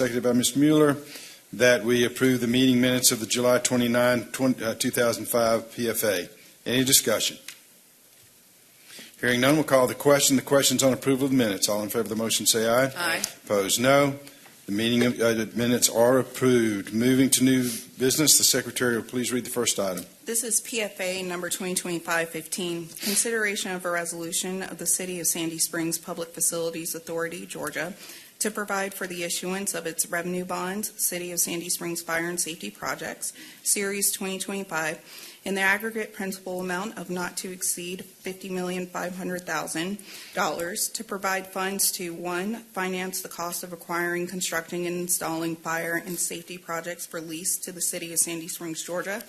Seconded by Ms. Mueller, that we approve the meeting minutes of the July 29, 2005 PFA. Any discussion? Hearing none, we'll call the question. The question's on approval of the minutes. All in favor of the motion say aye. Aye. Opposed, no. The meeting minutes are approved. Moving to new business, the Secretary will please read the first item. This is PFA number 2025-15, consideration of a resolution of the City of Sandy Springs Public Facilities Authority, Georgia, to provide for the issuance of its revenue bonds, City of Sandy Springs Fire and Safety Projects, Series 2025, in the aggregate principal amount of not to exceed $50,500,000 to provide funds to 1, finance the cost of acquiring, constructing, and installing fire and safety projects for lease to the City of Sandy Springs, Georgia,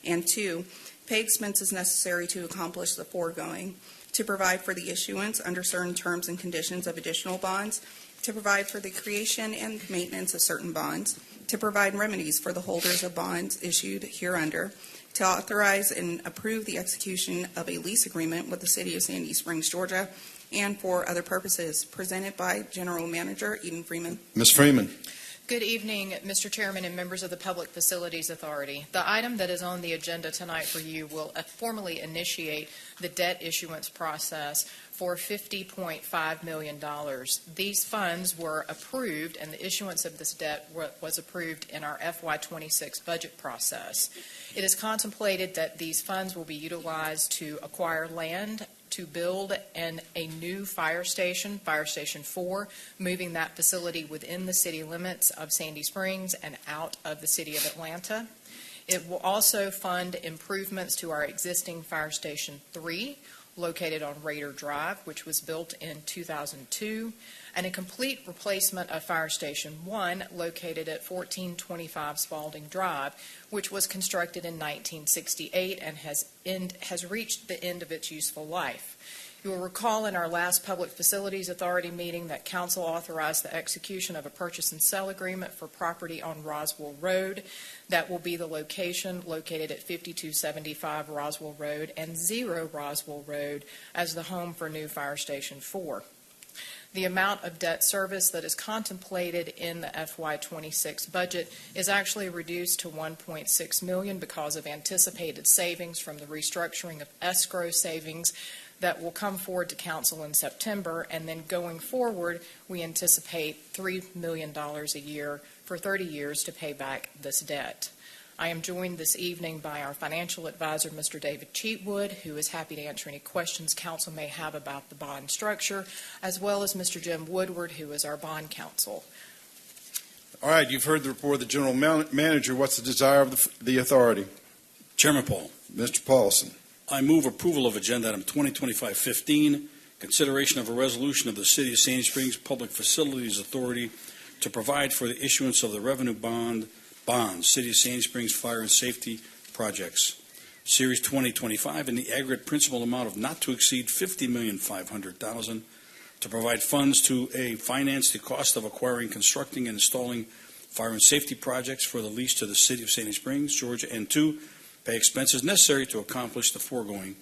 and 2, pay expenses necessary to accomplish the foregoing, to provide for the issuance under certain terms and conditions of additional bonds, to provide for the creation and maintenance of certain bonds, to provide remedies for the holders of bonds issued hereunder, to authorize and approve the execution of a lease agreement with the City of Sandy Springs, Georgia, and for other purposes. Presented by General Manager Eden Freeman. Ms. Freeman. Good evening, Mr. Chairman and members of the Public Facilities Authority. The item that is on the agenda tonight for you will formally initiate the debt issuance process for $50.5 million. These funds were approved, and the issuance of this debt was approved in our FY26 budget process. It is contemplated that these funds will be utilized to acquire land to build a new fire station, Fire Station 4, moving that facility within the city limits of Sandy Springs and out of the city of Atlanta. It will also fund improvements to our existing Fire Station 3, located on Raider Drive, which was built in 2002, and a complete replacement of Fire Station 1, located at 1425 Spalding Drive, which was constructed in 1968 and has reached the end of its useful life. You will recall in our last Public Facilities Authority meeting that Council authorized the execution of a purchase and sale agreement for property on Roswell Road. That will be the location located at 5275 Roswell Road and 0 Roswell Road as the home for new Fire Station 4. The amount of debt service that is contemplated in the FY26 budget is actually reduced to $1.6 million because of anticipated savings from the restructuring of escrow savings that will come forward to Council in September, and then going forward, we anticipate $3 million a year for 30 years to pay back this debt. I am joined this evening by our financial advisor, Mr. David Cheatwood, who is happy to answer any questions Council may have about the bond structure, as well as Mr. Jim Woodward, who is our bond counsel. All right, you've heard the report of the General Manager. What's the desire of the authority? Chairman Paul. Mr. Paulson. I move approval of Agenda Item 2025-15, consideration of a resolution of the City of Sandy Springs Public Facilities Authority to provide for the issuance of the revenue bonds, City of Sandy Springs Fire and Safety Projects, Series 2025, in the aggregate principal amount of not to exceed $50,500,000 to provide funds to finance the cost of acquiring, constructing, and installing fire and safety projects for the lease to the City of Sandy Springs, Georgia, and 2, pay expenses necessary to accomplish the foregoing,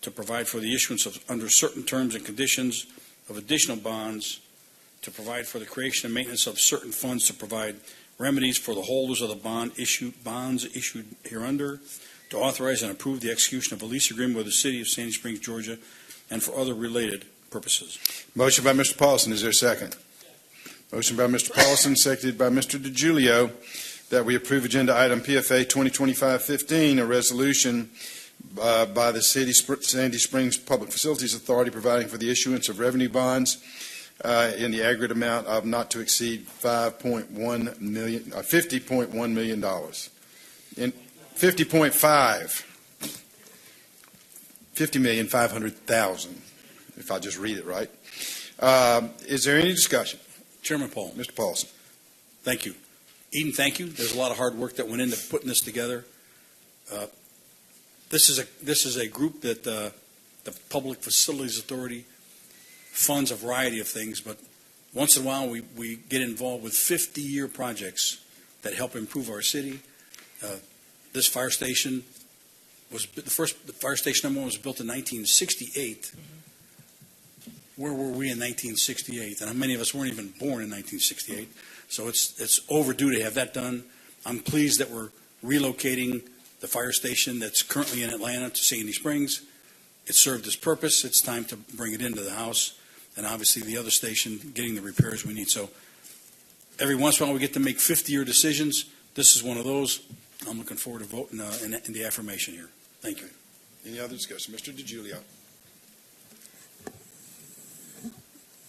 to provide for the issuance of, under certain terms and conditions, of additional bonds, to provide for the creation and maintenance of certain funds, to provide remedies for the holders of the bonds issued hereunder, to authorize and approve the execution of a lease agreement with the City of Sandy Springs, Georgia, and for other related purposes. Motion by Mr. Paulson. Is there a second? Motion by Mr. Paulson, seconded by Mr. DiGiulio, that we approve Agenda Item PFA 2025-15, a resolution by the Sandy Springs Public Facilities Authority providing for the issuance of revenue bonds in the aggregate amount of not to exceed $50.1 million. In $50,500,000, if I just read it right. Is there any discussion? Chairman Paul. Mr. Paulson. Thank you. Eden, thank you. There's a lot of hard work that went into putting this together. This is a group that the Public Facilities Authority funds a variety of things, but once in a while we get involved with 50-year projects that help improve our city. This fire station was the fire station number 1 was built in 1968. Where were we in 1968? And how many of us weren't even born in 1968? So it's overdue to have that done. I'm pleased that we're relocating the fire station that's currently in Atlanta to Sandy Springs. It served its purpose. It's time to bring it into the house. And obviously the other station, getting the repairs we need. So every once in a while we get to make 50-year decisions. This is one of those. I'm looking forward to voting in the affirmation here. Thank you. Any other discussion? Mr. DiGiulio.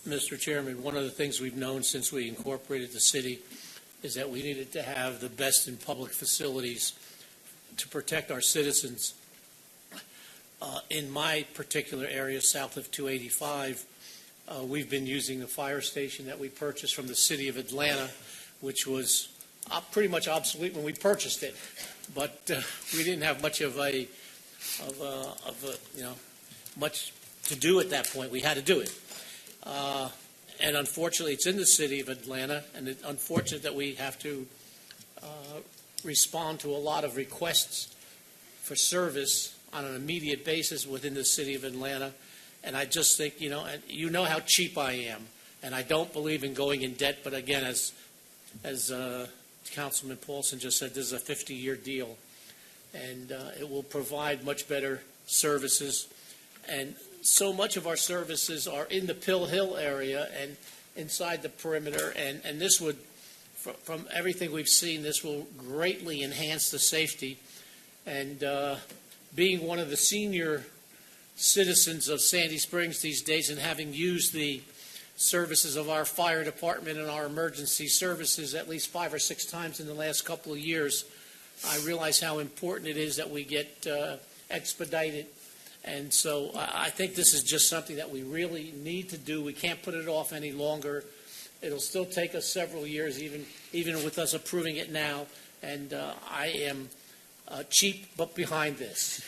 Mr. Chairman, one of the things we've known since we incorporated the city is that we needed to have the best in public facilities to protect our citizens. In my particular area, south of 285, we've been using the fire station that we purchased from the city of Atlanta, which was pretty much obsolete when we purchased it. But we didn't have much much to do at that point. We had to do it. And unfortunately, it's in the city of Atlanta, and it's unfortunate that we have to respond to a lot of requests for service on an immediate basis within the city of Atlanta. And I just think, and you know how cheap I am, and I don't believe in going in debt. But again, as Councilman Paulson just said, this is a 50-year deal, and it will provide much better services. And so much of our services are in the Pill Hill area and inside the perimeter, and this would, from everything we've seen, this will greatly enhance the safety. And being one of the senior citizens of Sandy Springs these days, and having used the services of our fire department and our emergency services at least 5 or 6 times in the last couple of years, I realize how important it is that we get expedited. And so I think this is just something that we really need to do. We can't put it off any longer. It'll still take us several years, even with us approving it now. And I am cheap but behind this.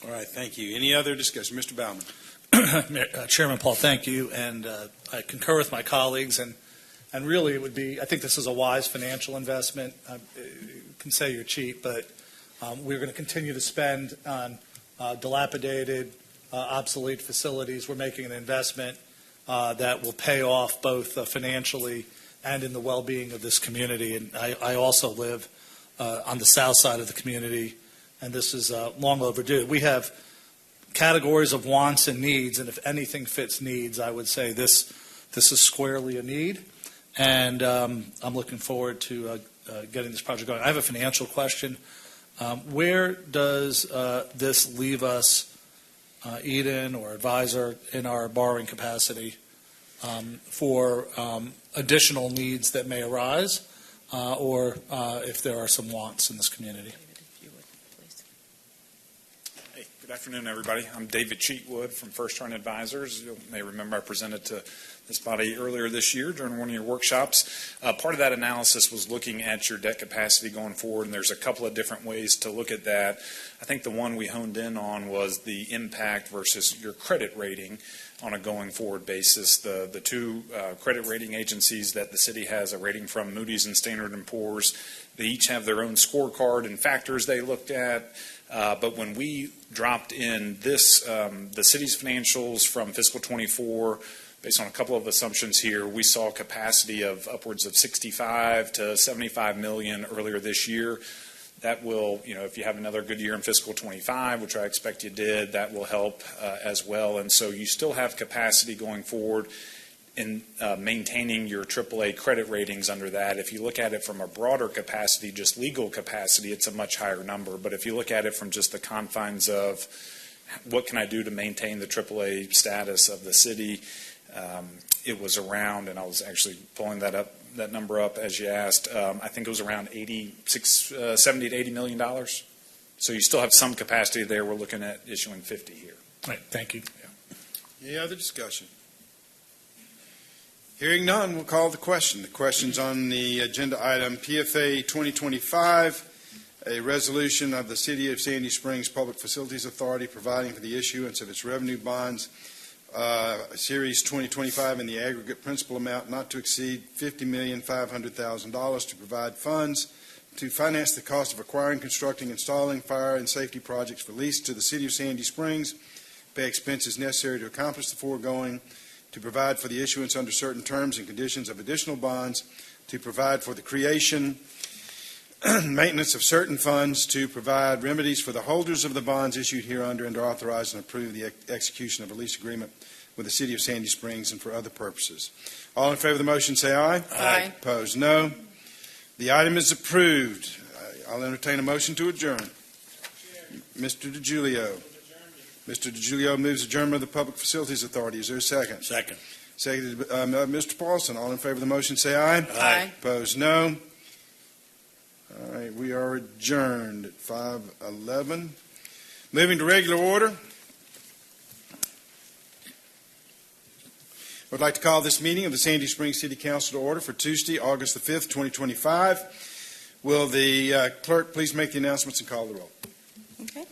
All right, thank you. Any other discussion? Mr. Baumann. Chairman Paul, thank you. And I concur with my colleagues. And really it would be, I think this is a wise financial investment. You can say you're cheap, but we're going to continue to spend on dilapidated, obsolete facilities. We're making an investment that will pay off both financially and in the well-being of this community. And I also live on the south side of the community, and this is long overdue. We have categories of wants and needs, and if anything fits needs, I would say this is squarely a need. And I'm looking forward to getting this project going. I have a financial question. Where does this leave us, Eden or advisor, in our borrowing capacity for additional needs that may arise, or if there are some wants in this community? Hey, good afternoon, everybody. I'm David Cheatwood from First Turn Advisors. You may remember I presented to this body earlier this year during one of your workshops. Part of that analysis was looking at your debt capacity going forward, and there's a couple of different ways to look at that. I think the one we honed in on was the impact versus your credit rating on a going forward basis. The two credit rating agencies that the city has a rating from, Moody's and Standard & Poor's, they each have their own scorecard and factors they looked at. But when we dropped in this, the city's financials from fiscal 24, based on a couple of assumptions here, we saw capacity of upwards of 65 to 75 million earlier this year. That will, if you have another good year in fiscal 25, which I expect you did, that will help as well. And so you still have capacity going forward in maintaining your AAA credit ratings under that. If you look at it from a broader capacity, just legal capacity, it's a much higher number. But if you look at it from just the confines of what can I do to maintain the AAA status of the city, it was around, and I was actually pulling that number up as you asked, I think it was around $70 to $80 million. So you still have some capacity there. We're looking at issuing 50 here. All right, thank you. Yeah. Any other discussion? Hearing none, we'll call the question. The question's on the agenda item PFA 2025, a resolution of the City of Sandy Springs Public Facilities Authority providing for the issuance of its revenue bonds, Series 2025, in the aggregate principal amount not to exceed $50,500,000 to provide funds to finance the cost of acquiring, constructing, installing fire and safety projects for lease to the City of Sandy Springs, pay expenses necessary to accomplish the foregoing, to provide for the issuance under certain terms and conditions of additional bonds, to provide for the creation, maintenance of certain funds, to provide remedies for the holders of the bonds issued hereunder, and to authorize and approve the execution of a lease agreement with the City of Sandy Springs and for other purposes. All in favor of the motion, say aye. Aye. Opposed, no. The item is approved. I'll entertain a motion to adjourn. Mr. DiGiulio. Mr. DiGiulio moves adjournment of the Public Facilities Authority. Is there a second? Second. Seconded, Mr. Paulson. All in favor of the motion, say aye. Aye. Opposed, no. All right, we are adjourned at 5:11. Moving to regular order. I would like to call this meeting of the Sandy Springs City Council to order for Tuesday, August the 5th, 2025. Will the clerk please make the announcements and call the roll? Okay.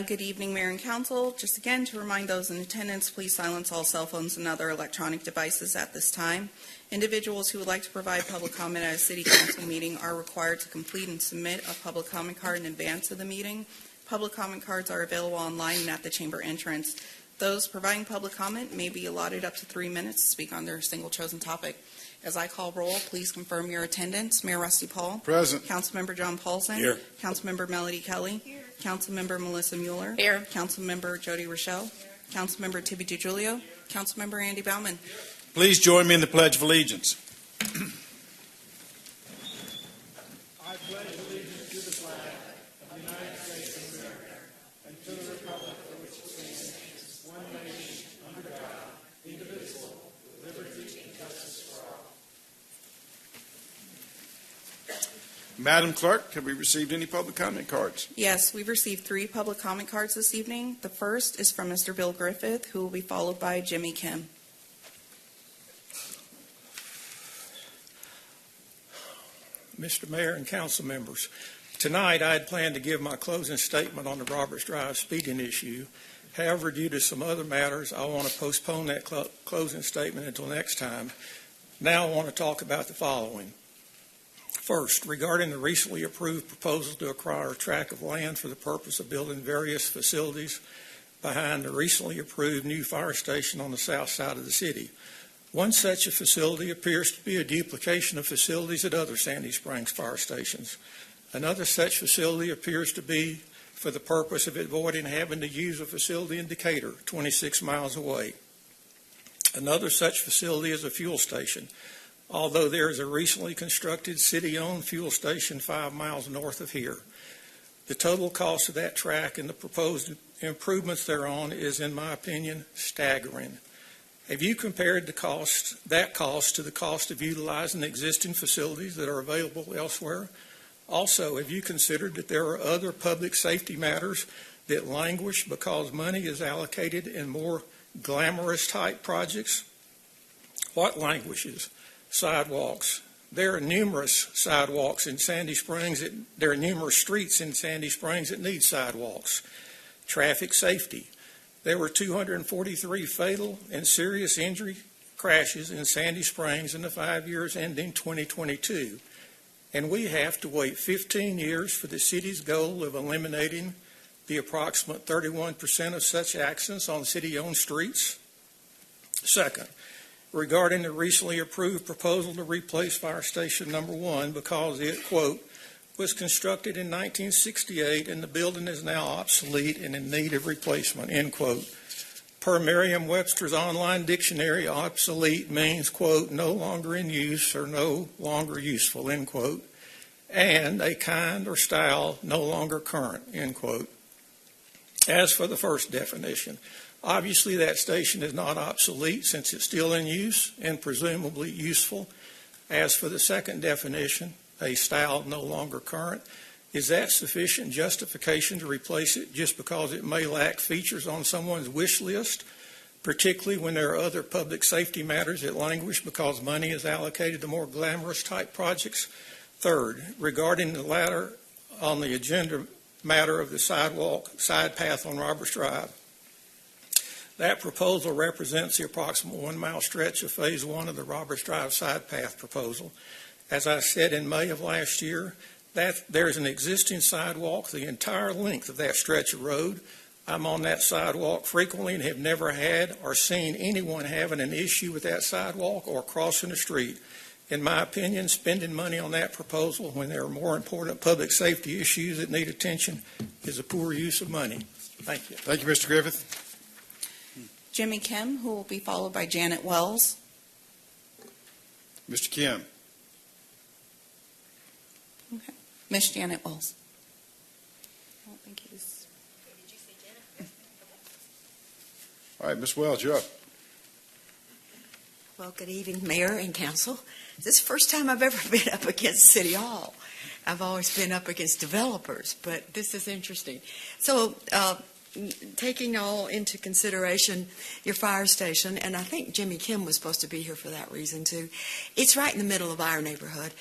Good evening, Mayor and Council. Just again, to remind those in attendance, please silence all cell phones and other electronic devices at this time. Individuals who would like to provide public comment at a City Council meeting are required to complete and submit a public comment card in advance of the meeting. Public comment cards are available online and at the chamber entrance. Those providing public comment may be allotted up to 3 minutes to speak on their single chosen topic. As I call roll, please confirm your attendance. Mayor Rusty Paul. Present. Councilmember John Paulson. Here. Councilmember Melody Kelly. Here. Councilmember Melissa Mueller. Here. Councilmember Jody Rochelle. Here. Councilmember Tibby DiGiulio. Here. Councilmember Andy Bauman. Please join me in the Pledge of Allegiance. I pledge allegiance to the flag of the United States of America and to the republic for which it stands, one nation, under God, indivisible, with liberty and justice for all. Madam Clerk, have we received any public comment cards? Yes, we've received 3 public comment cards this evening. The first is from Mr. Bill Griffith, who will be followed by Jimmy Kim. Mr. Mayor and council members, tonight I had planned to give my closing statement on the Roberts Drive speeding issue. However, due to some other matters, I want to postpone that closing statement until next time. Now I want to talk about the following. First, regarding the recently approved proposal to acquire a tract of land for the purpose of building various facilities behind the recently approved new fire station on the south side of the city. One such a facility appears to be a duplication of facilities at other Sandy Springs fire stations. Another such facility appears to be for the purpose of avoiding having to use a facility in Decatur, 26 miles away. Another such facility is a fuel station, although there is a recently constructed city-owned fuel station 5 miles north of here. The total cost of that tract and the proposed improvements thereon is, in my opinion, staggering. Have you compared that cost to the cost of utilizing existing facilities that are available elsewhere? Also, have you considered that there are other public safety matters that languish because money is allocated in more glamorous type projects? What languishes? Sidewalks. There are numerous sidewalks in Sandy Springs. There are numerous streets in Sandy Springs that need sidewalks. Traffic safety. There were 243 fatal and serious injury crashes in Sandy Springs in the 5 years ending 2022. And we have to wait 15 years for the city's goal of eliminating the approximate 31% of such accidents on city-owned streets. Second, regarding the recently approved proposal to replace Fire Station Number 1 because it, quote, was constructed in 1968 and the building is now obsolete and in need of replacement, end quote. Per Merriam-Webster's online dictionary, obsolete means, quote, no longer in use or no longer useful, end quote, and a kind or style no longer current, end quote. As for the first definition, obviously that station is not obsolete since it's still in use and presumably useful. As for the second definition, a style no longer current, is that sufficient justification to replace it just because it may lack features on someone's wish list, particularly when there are other public safety matters that languish because money is allocated to more glamorous type projects? Third, regarding the latter on the agenda matter of the side path on Roberts Drive, that proposal represents the approximate 1 mile stretch of phase 1 of the Roberts Drive side path proposal. As I said in May of last year, that there's an existing sidewalk the entire length of that stretch of road. I'm on that sidewalk frequently and have never had or seen anyone having an issue with that sidewalk or crossing the street. In my opinion, spending money on that proposal when there are more important public safety issues that need attention is a poor use of money. Thank you. Thank you, Mr. Griffith. Jimmy Kim, who will be followed by Janet Wells. Mr. Kim. Okay. Miss Janet Wells. I don't think he's. All right, Ms. Wells, you're up. Well, good evening, Mayor and Council. This is the first time I've ever been up against City Hall. I've always been up against developers, but this is interesting. So, taking all into consideration your fire station, and I think Jimmy Kim was supposed to be here for that reason too. It's right in the middle of our neighborhood.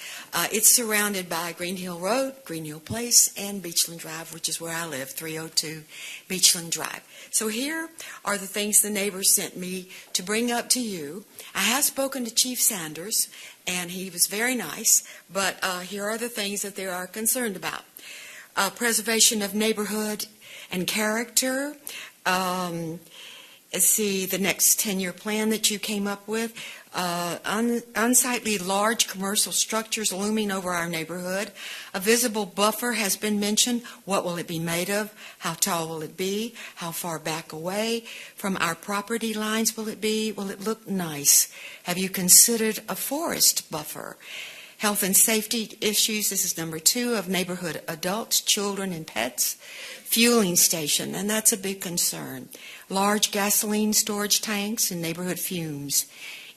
It's surrounded by Green Hill Road, Green Hill Place, and Beachland Drive, which is where I live, 302 Beachland Drive. So here are the things the neighbors sent me to bring up to you. I have spoken to Chief Sanders, and he was very nice, but here are the things that they are concerned about. Preservation of neighborhood and character. Let's see, the next 10-year plan that you came up with. Unsightly large commercial structures looming over our neighborhood. A visible buffer has been mentioned. What will it be made of? How tall will it be? How far back away from our property lines will it be? Will it look nice? Have you considered a forest buffer? Health and safety issues, this is number 2, of neighborhood adults, children, and pets. Fueling station, and that's a big concern. Large gasoline storage tanks and neighborhood fumes.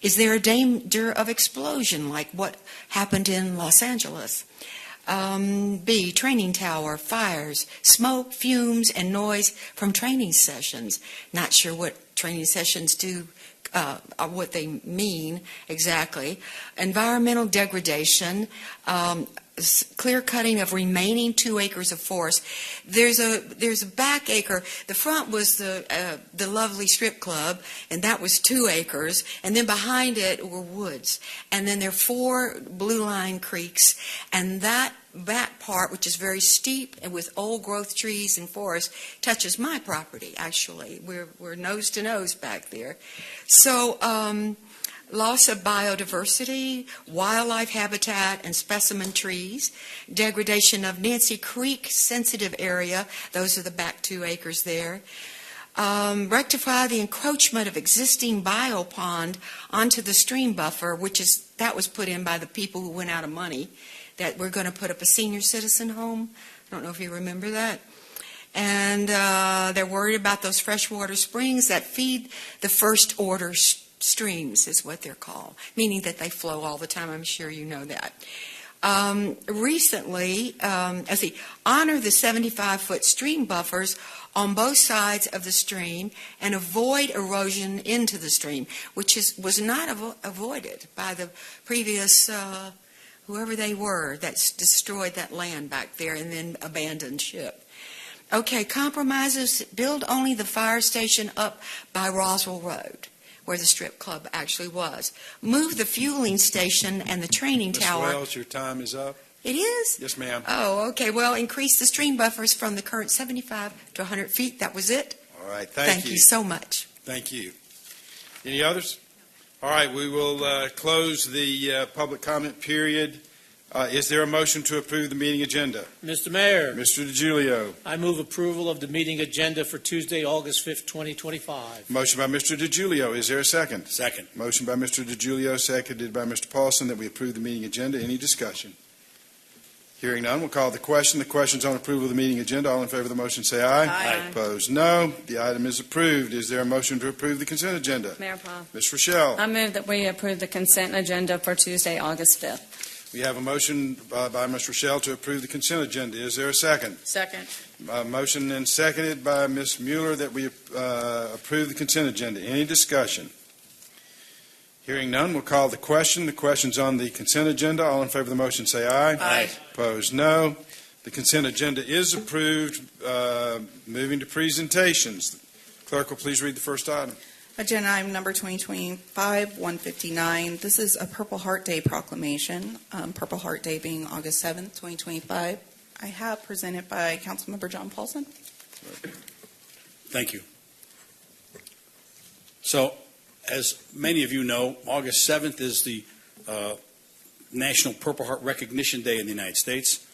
Is there a danger of explosion like what happened in Los Angeles? B, training tower, fires, smoke, fumes, and noise from training sessions. Not sure what training sessions do, what they mean exactly. Environmental degradation, clear cutting of remaining 2 acres of forest. There's a back acre. The front was the lovely strip club, and that was 2 acres. And then behind it were woods. And then there are 4 blue line creeks. And that back part, which is very steep and with old growth trees and forest, touches my property. Actually, we're nose to nose back there. So. Loss of biodiversity, wildlife habitat, and specimen trees. Degradation of Nancy Creek sensitive area. Those are the back 2 acres there. Rectify the encroachment of existing biopond onto the stream buffer, that was put in by the people who went out of money, that we're going to put up a senior citizen home. I don't know if you remember that. And they're worried about those freshwater springs that feed the first order streams is what they're called, meaning that they flow all the time. I'm sure you know that. Recently, honor the 75-foot stream buffers on both sides of the stream and avoid erosion into the stream, which was not avoided by the previous whoever they were that destroyed that land back there and then abandoned ship. Okay, compromises, build only the fire station up by Roswell Road, where the strip club actually was. Move the fueling station and the training tower. Ms. Wells, your time is up. It is? Yes, ma'am. Oh, okay. Well, increase the stream buffers from the current 75 to 100 feet. That was it. All right, Thank you so much. Thank you. Any others? All right, we will close the public comment period. Is there a motion to approve the meeting agenda? Mr. Mayor, Mr. DiGiulio. I move approval of the meeting agenda for Tuesday, August 5th, 2025. Motion by Mr. DiGiulio. Is there a second? Second. Motion by Mr. DiGiulio, seconded by Mr. Paulson, that we approve the meeting agenda. Any discussion? Hearing none, we'll call the question. The question's on approval of the meeting agenda. All in favor of the motion say aye. Aye. Opposed, no. The item is approved. Is there a motion to approve the consent agenda? Mayor Paul. Ms. Rochelle. I move that we approve the consent agenda for Tuesday, August 5th. We have a motion by Ms. Rochelle to approve the consent agenda. Is there a second? Second. Motion and seconded by Ms. Mueller that we approve the consent agenda. Any discussion? Hearing none, we'll call the question. The question's on the consent agenda. All in favor of the motion say aye. Aye. Opposed, no. The consent agenda is approved. Moving to presentations. Clerk will please read the first item. Agenda item number 2025-159. This is a Purple Heart Day proclamation, Purple Heart Day being August 7th, 2025. I have presented by Councilmember John Paulson. Thank you. So, as many of you know, August 7th is the National Purple Heart Recognition Day in the United States.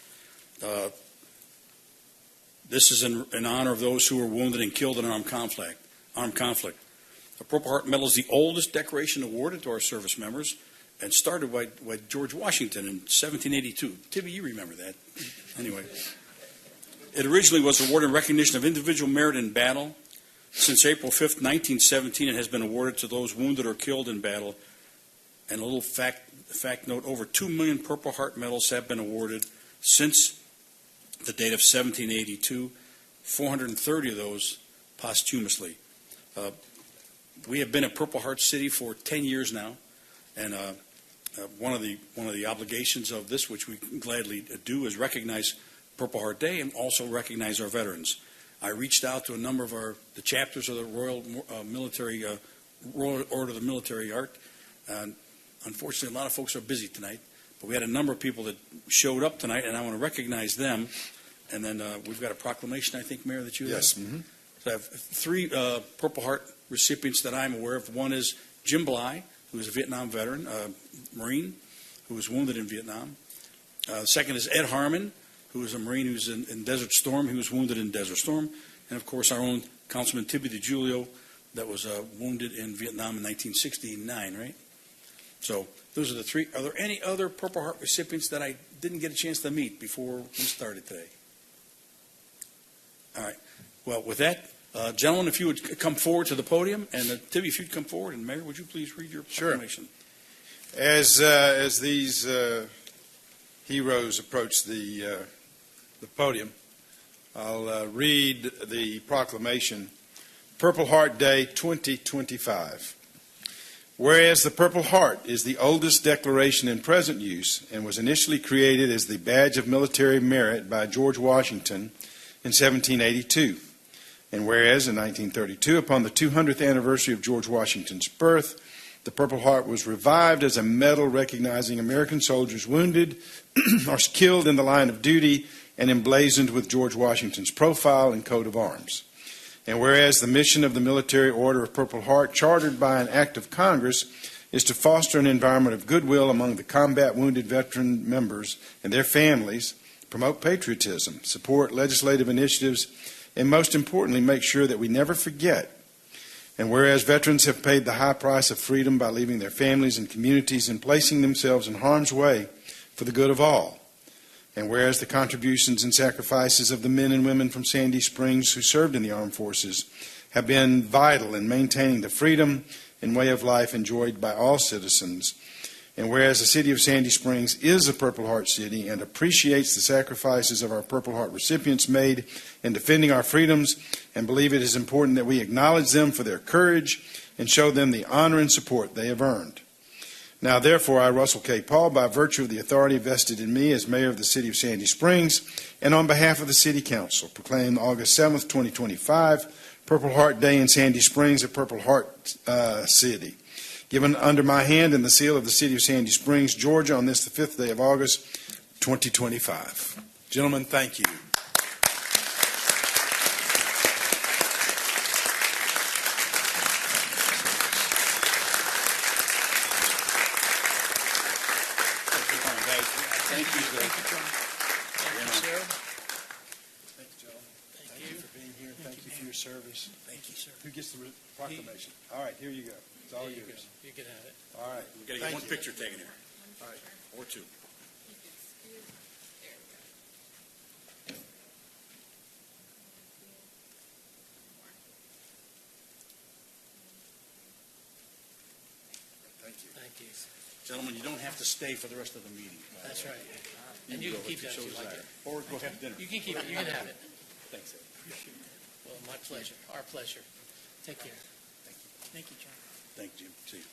This is in honor of those who were wounded and killed in armed conflict. The Purple Heart Medal is the oldest decoration awarded to our service members and started by George Washington in 1782. Tibby, you remember that. Anyway, it originally was awarded in recognition of individual merit in battle. Since April 5th, 1917, it has been awarded to those wounded or killed in battle. And a little fact note, over 2 million Purple Heart medals have been awarded since the date of 1782, 430 of those posthumously. We have been a Purple Heart City for 10 years now, and one of the obligations of this, which we gladly do, is recognize Purple Heart Day and also recognize our veterans. I reached out to a number of the chapters of the Royal Order of the Military Art, and unfortunately, a lot of folks are busy tonight. But we had a number of people that showed up tonight, and I want to recognize them. And then we've got a proclamation, I think, Mayor, that you have. Yes. Mm-hmm. So I have 3 Purple Heart recipients that I'm aware of. One is Jim Bly, who is a Vietnam veteran, Marine, who was wounded in Vietnam. Second is Ed Harmon, who is a Marine who's in Desert Storm. He was wounded in Desert Storm. And, of course, our own Councilman Tibby DiGiulio that was wounded in Vietnam in 1969, right? So those are the 3. Are there any other Purple Heart recipients that I didn't get a chance to meet before we started today? All right. Well, with that, gentlemen, if you would come forward to the podium, and Tibby, if you'd come forward, and Mayor, would you please read your proclamation? Sure. As these heroes approach the podium, I'll read the proclamation. Purple Heart Day 2025. Whereas the Purple Heart is the oldest decoration in present use and was initially created as the badge of military merit by George Washington in 1782. And whereas in 1932, upon the 200th anniversary of George Washington's birth, the Purple Heart was revived as a medal recognizing American soldiers wounded or killed in the line of duty and emblazoned with George Washington's profile and coat of arms. And whereas the mission of the Military Order of Purple Heart, chartered by an act of Congress, is to foster an environment of goodwill among the combat wounded veteran members and their families, promote patriotism, support legislative initiatives, and most importantly, make sure that we never forget. And whereas veterans have paid the high price of freedom by leaving their families and communities and placing themselves in harm's way for the good of all. And whereas the contributions and sacrifices of the men and women from Sandy Springs who served in the armed forces have been vital in maintaining the freedom and way of life enjoyed by all citizens. And whereas the city of Sandy Springs is a Purple Heart city and appreciates the sacrifices of our Purple Heart recipients made in defending our freedoms, and believe it is important that we acknowledge them for their courage and show them the honor and support they have earned. Now, therefore, I, Russell K. Paul, by virtue of the authority vested in me as mayor of the city of Sandy Springs, and on behalf of the City Council, proclaim August 7th, 2025, Purple Heart Day in Sandy Springs, a Purple Heart city. Given under my hand and the seal of the city of Sandy Springs, Georgia, on this, the 5th day of August, 2025. Gentlemen, thank you. Thank you, sir. Thank you, sir. Thank you, Joe. Thank you for being here. Thank you for your service. Thank you, sir. Who gets the proclamation? All right, here you go. It's all There you yours. go. You can have it. All right. We've got to get Thank one you. picture taken here. All right. Or 2. Thank you. Thank you. Gentlemen, you don't have to stay for the rest of the meeting. That's right. And you can keep that if you like it. Or go have dinner. You can keep it. You can have it. Thanks, Ed. Well, my pleasure. Our pleasure. Take care. Thank you, John. Thank you, Jim. See you.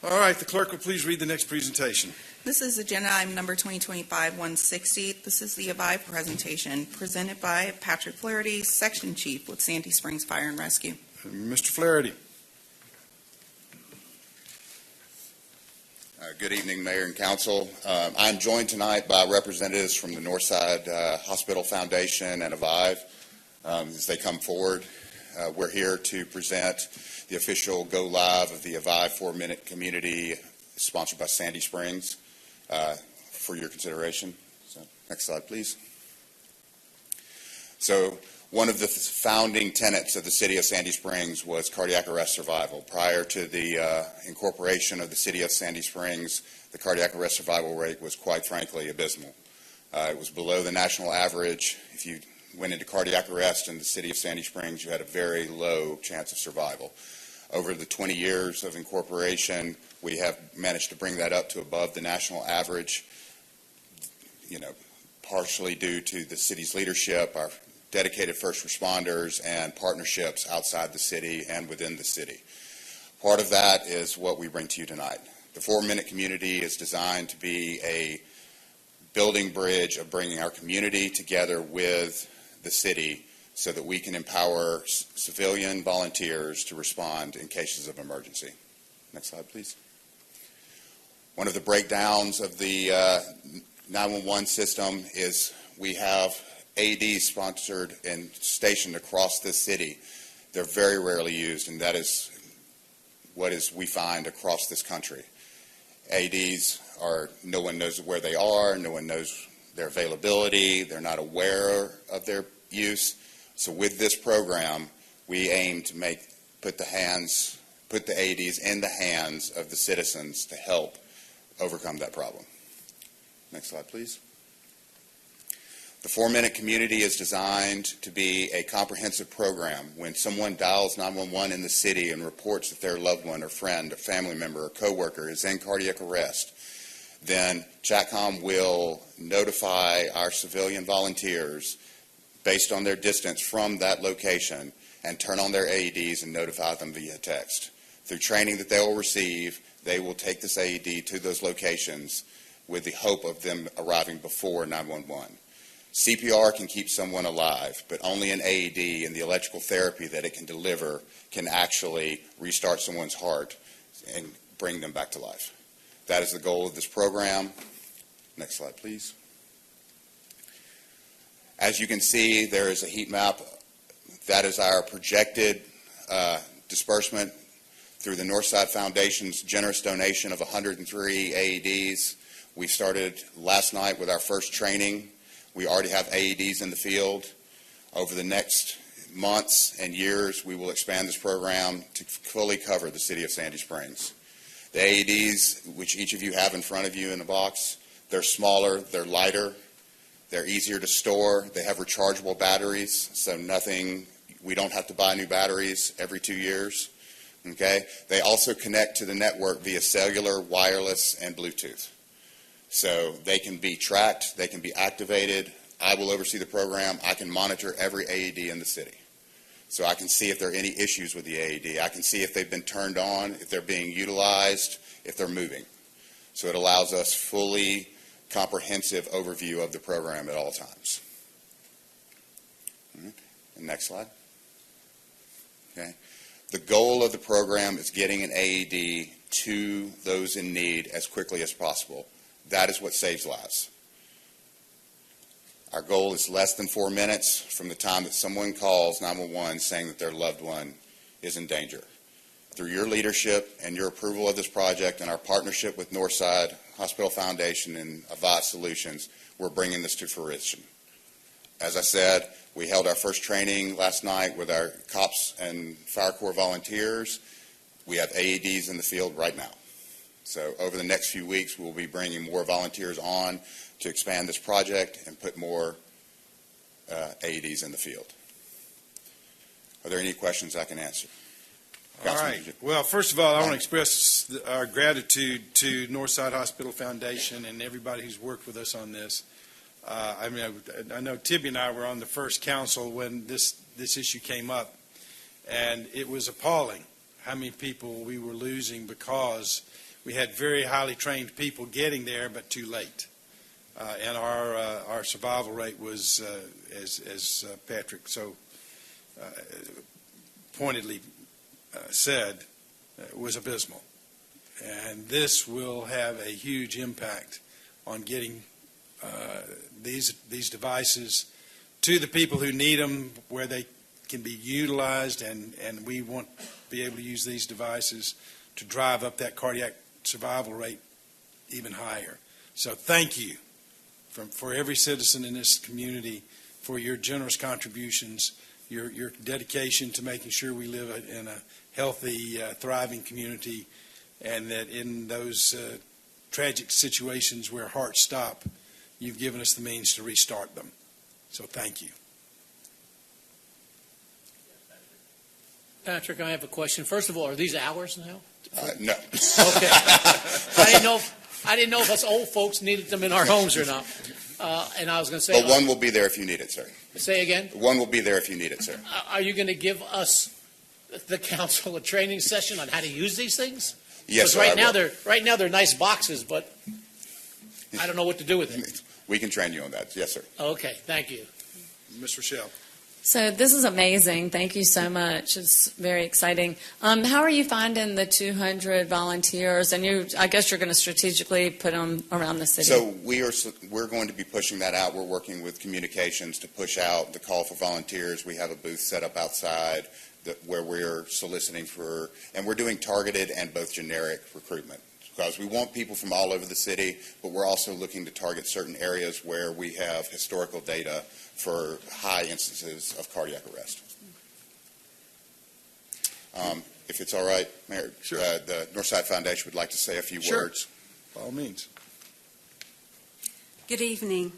All right, the clerk will please read the next presentation. This is agenda item number 2025-160. This is the Avive presentation presented by Patrick Flaherty, Section Chief with Sandy Springs Fire and Rescue. Mr. Flaherty. Good evening, Mayor and Council. I'm joined tonight by representatives from the Northside Hospital Foundation and Avive as they come forward. We're here to present the official go live of the Avive 4-Minute Community sponsored by Sandy Springs for your consideration. So, next slide, please. So, one of the founding tenets of the city of Sandy Springs was cardiac arrest survival. Prior to the incorporation of the city of Sandy Springs, the cardiac arrest survival rate was quite frankly abysmal. It was below the national average. If you went into cardiac arrest in the city of Sandy Springs, you had a very low chance of survival. Over the 20 years of incorporation, we have managed to bring that up to above the national average, partially due to the city's leadership, our dedicated first responders, and partnerships outside the city and within the city. Part of that is what we bring to you tonight. The 4-Minute Community is designed to be a building bridge of bringing our community together with the city so that we can empower civilian volunteers to respond in cases of emergency. Next slide, please. One of the breakdowns of the 911 system is we have AEDs sponsored and stationed across this city. They're very rarely used, and that is what we find across this country. AEDs no one knows where they are, no one knows their availability, they're not aware of their use. So with this program, we aim to put the AEDs in the hands of the citizens to help overcome that problem. Next slide, please. The 4-Minute Community is designed to be a comprehensive program. When someone dials 911 in the city and reports that their loved one or friend or family member or coworker is in cardiac arrest, then Chatcom will notify our civilian volunteers based on their distance from that location and turn on their AEDs and notify them via text. Through training that they will receive, they will take this AED to those locations with the hope of them arriving before 911. CPR can keep someone alive, but only an AED and the electrical therapy that it can deliver can actually restart someone's heart and bring them back to life. That is the goal of this program. Next slide, please. As you can see, there is a heat map. That is our projected disbursement through the Northside Foundation's generous donation of 103 AEDs. We started last night with our first training. We already have AEDs in the field. Over the next months and years, we will expand this program to fully cover the city of Sandy Springs. The AEDs, which each of you have in front of you in a box, they're smaller, they're lighter, they're easier to store, they have rechargeable batteries, so we don't have to buy new batteries every 2 years. Okay? They also connect to the network via cellular, wireless, and Bluetooth. So they can be tracked, they can be activated. I will oversee the program. I can monitor every AED in the city. So I can see if there are any issues with the AED. I can see if they've been turned on, if they're being utilized, if they're moving. So it allows us fully comprehensive overview of the program at all times. And next slide. Okay. The goal of the program is getting an AED to those in need as quickly as possible. That is what saves lives. Our goal is less than 4 minutes from the time that someone calls 911 saying that their loved one is in danger. Through your leadership and your approval of this project and our partnership with Northside Hospital Foundation and Avive Solutions, we're bringing this to fruition. As I said, we held our first training last night with our cops and fire corps volunteers. We have AEDs in the field right now. So over the next few weeks, we'll be bringing more volunteers on to expand this project and put more AEDs in the field. Are there any questions I can answer? All right. Well, first of all, I want to express our gratitude to Northside Hospital Foundation and everybody who's worked with us on this. I know Tibby and I were on the first council when this issue came up, and it was appalling how many people we were losing because we had very highly trained people getting there, but too late. And our survival rate was, as Patrick so pointedly said, was abysmal. And this will have a huge impact on getting these devices to the people who need them, where they can be utilized, and we want to be able to use these devices to drive up that cardiac survival rate even higher. So thank you for every citizen in this community for your generous contributions, your dedication to making sure we live in a healthy, thriving community, and that in those tragic situations where hearts stop, you've given us the means to restart them. So thank you. Patrick, I have a question. First of all, are these ours now? No. Okay. I didn't know if us old folks needed them in our homes or not. And I was going to say... But one will be there if you need it, sir. Say again? One will be there if you need it, sir. Are you going to give us, the council, a training session on how to use these things? Yes, sir. Right now they're nice boxes, but I don't know what to do with it. We can train you on that. Yes, sir. Okay, thank you. Ms. Rochelle. So this is amazing. Thank you so much. It's very exciting. How are you finding the 200 volunteers? And I guess you're going to strategically put them around the city. So we're going to be pushing that out. We're working with communications to push out the call for volunteers. We have a booth set up outside where we're soliciting for, and we're doing targeted and both generic recruitment. Because we want people from all over the city, but we're also looking to target certain areas where we have historical data for high instances of cardiac arrest. If it's all right, Mayor, sure. The Northside Foundation would like to say a few words. By all means. Good evening.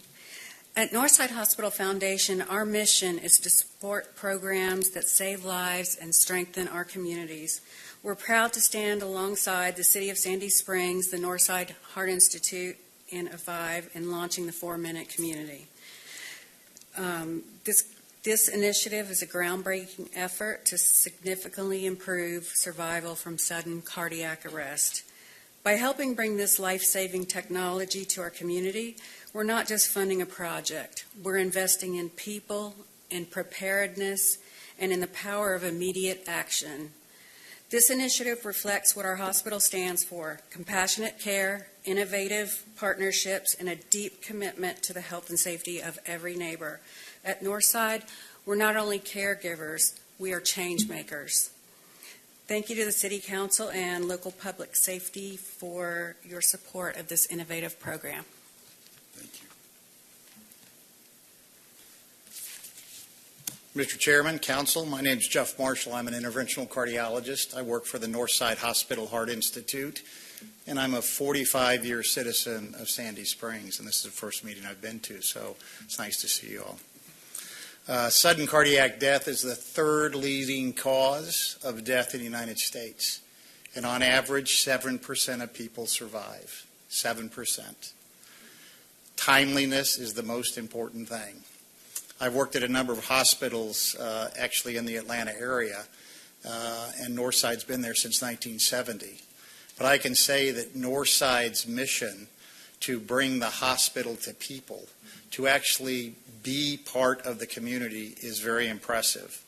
At Northside Hospital Foundation, our mission is to support programs that save lives and strengthen our communities. We're proud to stand alongside the City of Sandy Springs, the Northside Heart Institute, and Avive in launching the 4-Minute Community. This initiative is a groundbreaking effort to significantly improve survival from sudden cardiac arrest. By helping bring this life-saving technology to our community, we're not just funding a project. We're investing in people, in preparedness, and in the power of immediate action. This initiative reflects what our hospital stands for: compassionate care, innovative partnerships, and a deep commitment to the health and safety of every neighbor. At Northside, we're not only caregivers, we are change makers. Thank you to the City Council and local public safety for your support of this innovative program. Thank you. Mr. Chairman, Council, my name is Jeff Marshall. I'm an interventional cardiologist. I work for the Northside Hospital Heart Institute, and I'm a 45-year citizen of Sandy Springs, and this is the first meeting I've been to, so it's nice to see you all. Sudden cardiac death is the third leading cause of death in the United States, and on average, 7% of people survive. 7%. Timeliness is the most important thing. I've worked at a number of hospitals, actually in the Atlanta area, and Northside's been there since 1970. But I can say that Northside's mission to bring the hospital to people, to actually be part of the community, is very impressive.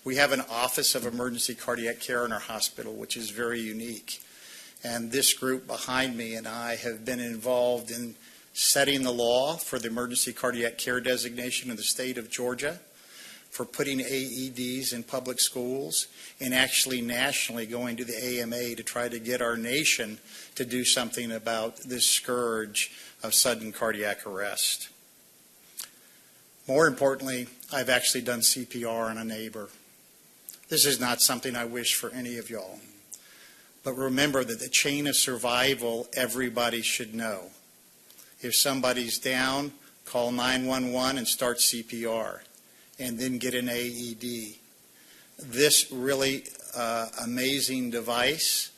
We have an Office of Emergency Cardiac Care in our hospital, which is very unique. And this group behind me and I have been involved in setting the law for the emergency cardiac care designation in the state of Georgia, for putting AEDs in public schools, and actually nationally going to the AMA to try to get our nation to do something about this scourge of sudden cardiac arrest. More importantly, I've actually done CPR on a neighbor. This is not something I wish for any of y'all. But remember that the chain of survival, everybody should know. If somebody's down, call 911 and start CPR, and then get an AED. This really amazing device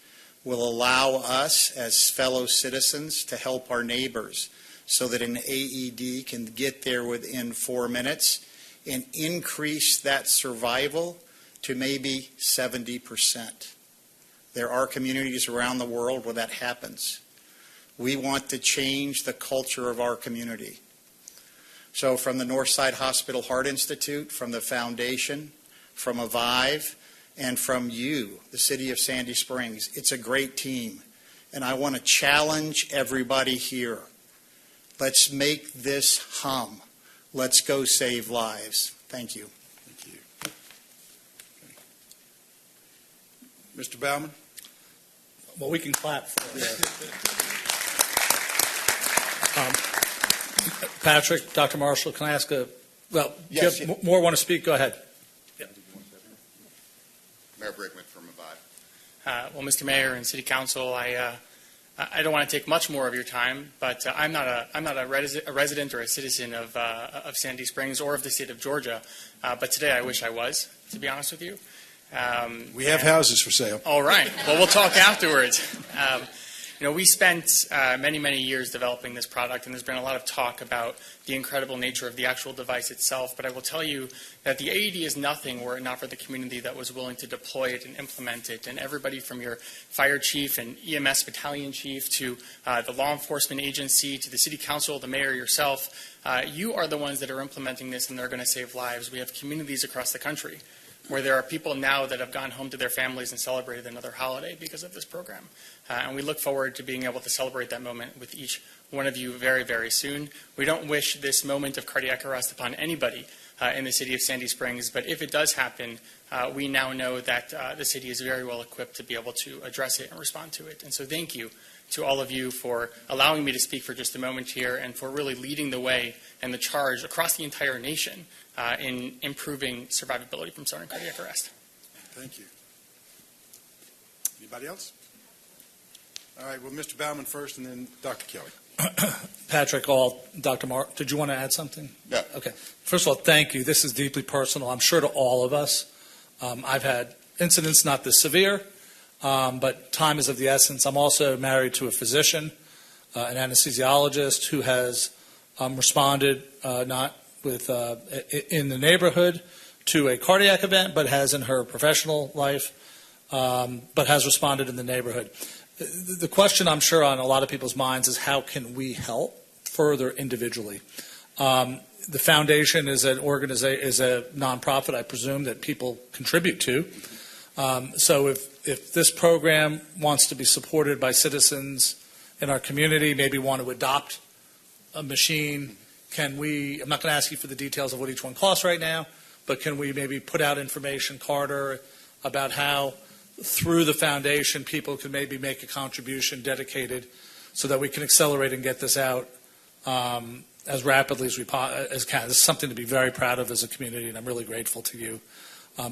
will allow us as fellow citizens to help our neighbors so that an AED can get there within 4 minutes and increase that survival to maybe 70%. There are communities around the world where that happens. We want to change the culture of our community. So from the Northside Hospital Heart Institute, from the Foundation, from Avive, and from you, the City of Sandy Springs, it's a great team. and I want to challenge everybody here. Let's make this hum. Let's go save lives. Thank you. Thank you. Mr. Baumann? Well, we can clap for it. Patrick, Dr. Marshall, can I ask Yes, more want to speak? Go ahead. Mayor Brickman from Abide. Well, Mr. Mayor and City Council, I don't want to take much more of your time, but I'm not a resident or a citizen of Sandy Springs or of the state of Georgia. But today I wish I was, to be honest with you. We have houses for sale. All right. Well, we'll talk afterwards. We spent many, many years developing this product, and there's been a lot of talk about the incredible nature of the actual device itself. But I will tell you that the AED is nothing were it not for the community that was willing to deploy it and implement it. And everybody from your fire chief and EMS battalion chief to the law enforcement agency to the city council, the mayor, yourself, you are the ones that are implementing this, and they're going to save lives. We have communities across the country where there are people now that have gone home to their families and celebrated another holiday because of this program. And we look forward to being able to celebrate that moment with each one of you very, very soon. We don't wish this moment of cardiac arrest upon anybody in the city of Sandy Springs, but if it does happen, we now know that the city is very well equipped to be able to address it and respond to it. And so thank you to all of you for allowing me to speak for just a moment here and for really leading the way and the charge across the entire nation in improving survivability from sudden cardiac arrest. Thank you. Anybody else? All right, well, Mr. Baumann first and then Dr. Kelly. Patrick, Dr. Mark, did you want to add something? No. Okay. First of all, thank you. This is deeply personal, I'm sure, to all of us. I've had incidents not this severe, but time is of the essence. I'm also married to a physician, an anesthesiologist who has responded not with in the neighborhood to a cardiac event, but has in her professional life, but has responded in the neighborhood. The question I'm sure on a lot of people's minds is how can we help further individually? The foundation is an is a nonprofit, I presume, that people contribute to. So if this program wants to be supported by citizens in our community, maybe want to adopt a machine, can we, I'm not going to ask you for the details of what each one costs right now, but can we maybe put out information, Carter, about how through the foundation people can maybe make a contribution dedicated so that we can accelerate and get this out as rapidly as we can. This is something to be very proud of as a community, and I'm really grateful to you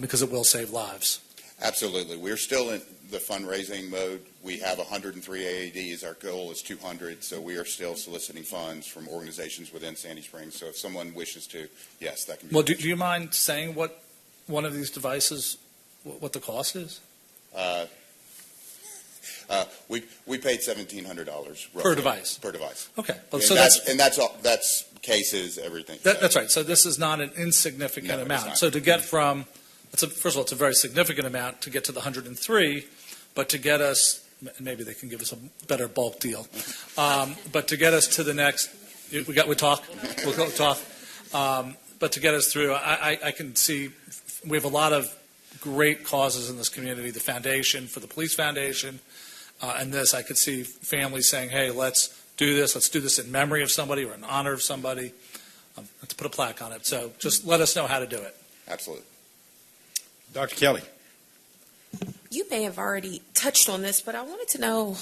because it will save lives. Absolutely. We're still in the fundraising mode. We have 103 AEDs. Our goal is 200, so we are still soliciting funds from organizations within Sandy Springs. So if someone wishes to, yes, that can be. Well, do you mind saying what one of these devices, what the cost is? We paid $1,700 Per device. Per device. Okay. Well, And so that's all. That's cases, everything. That's right. So this is not an insignificant amount. So to get from, first of all, it's a very significant amount to get to the 103, but to get us, maybe they can give us a better bulk deal, but to get us to the next, we'll talk. But to get us through, I can see we have a lot of great causes in this community, the foundation for the police foundation, and this, I could see families saying, hey, let's do this in memory of somebody or in honor of somebody, to put a plaque on it. So just let us know how to do it. Absolutely. Dr. Kelly. You may have already touched on this, but I wanted to know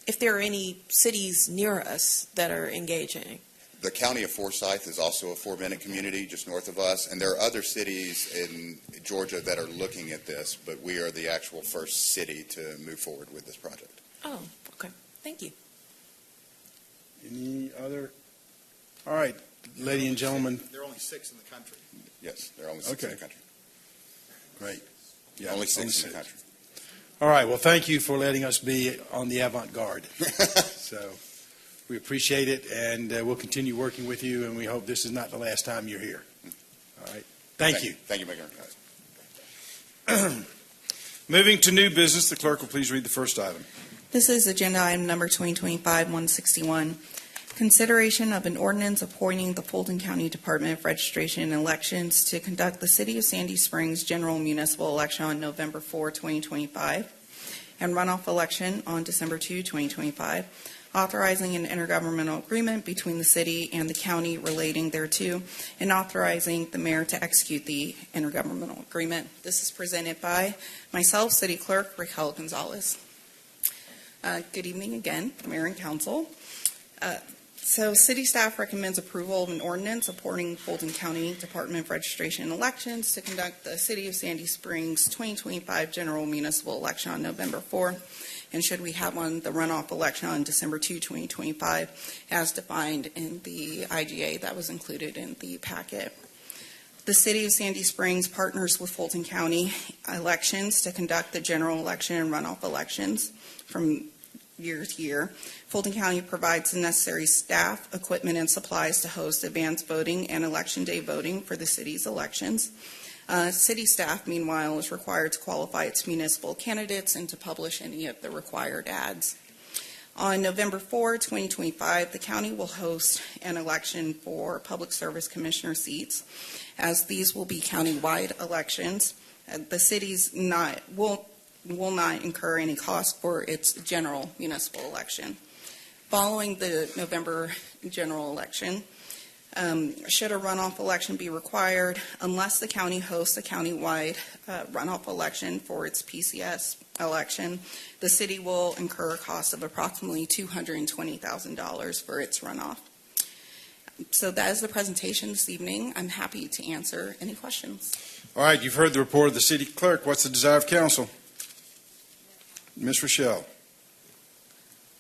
if there are any cities near us that are engaging. The county of Forsyth is also a 4-minute community just north of us, and there are other cities in Georgia that are looking at this, but we are the actual first city to move forward with this project. Oh, okay. Thank you. Any other? All right, ladies and gentlemen. There are only 6 in the country. Yes, there are only 6 in the country. Great. Yeah, only 6 in the country. All right, well, thank you for letting us be on the avant-garde. So we appreciate it, and we'll continue working with you, and we hope this is not the last time you're here. All right. Thank you. Thank you, Mayor. Moving to new business, the clerk will please read the first item. This is agenda item number 2025-161. Consideration of an ordinance appointing the Fulton County Department of Registration and Elections to conduct the City of Sandy Springs general municipal election on November 4, 2025, and runoff election on December 2, 2025, authorizing an intergovernmental agreement between the city and the county relating thereto, and authorizing the mayor to execute the intergovernmental agreement. This is presented by myself, City Clerk Raquel Gonzalez. Good evening again, Mayor and Council. So city staff recommends approval of an ordinance supporting Fulton County Department of Registration and Elections to conduct the City of Sandy Springs 2025 general municipal election on November 4th, and should we have one, the runoff election on December 2, 2025, as defined in the IGA that was included in the packet. The City of Sandy Springs partners with Fulton County Elections to conduct the general election and runoff elections from year to year. Fulton County provides the necessary staff, equipment, and supplies to host advanced voting and election day voting for the city's elections. City staff, meanwhile, is required to qualify its municipal candidates and to publish any of the required ads. On November 4, 2025, the county will host an election for Public Service Commissioner seats, as these will be county-wide elections. The city's will not incur any cost for its general municipal election. Following the November general election, should a runoff election be required, unless the county hosts a county-wide runoff election for its PCS election, the city will incur a cost of approximately $220,000 for its runoff. So that is the presentation this evening. I'm happy to answer any questions. All right, you've heard the report of the city clerk. What's the desire of council? Ms. Rochelle.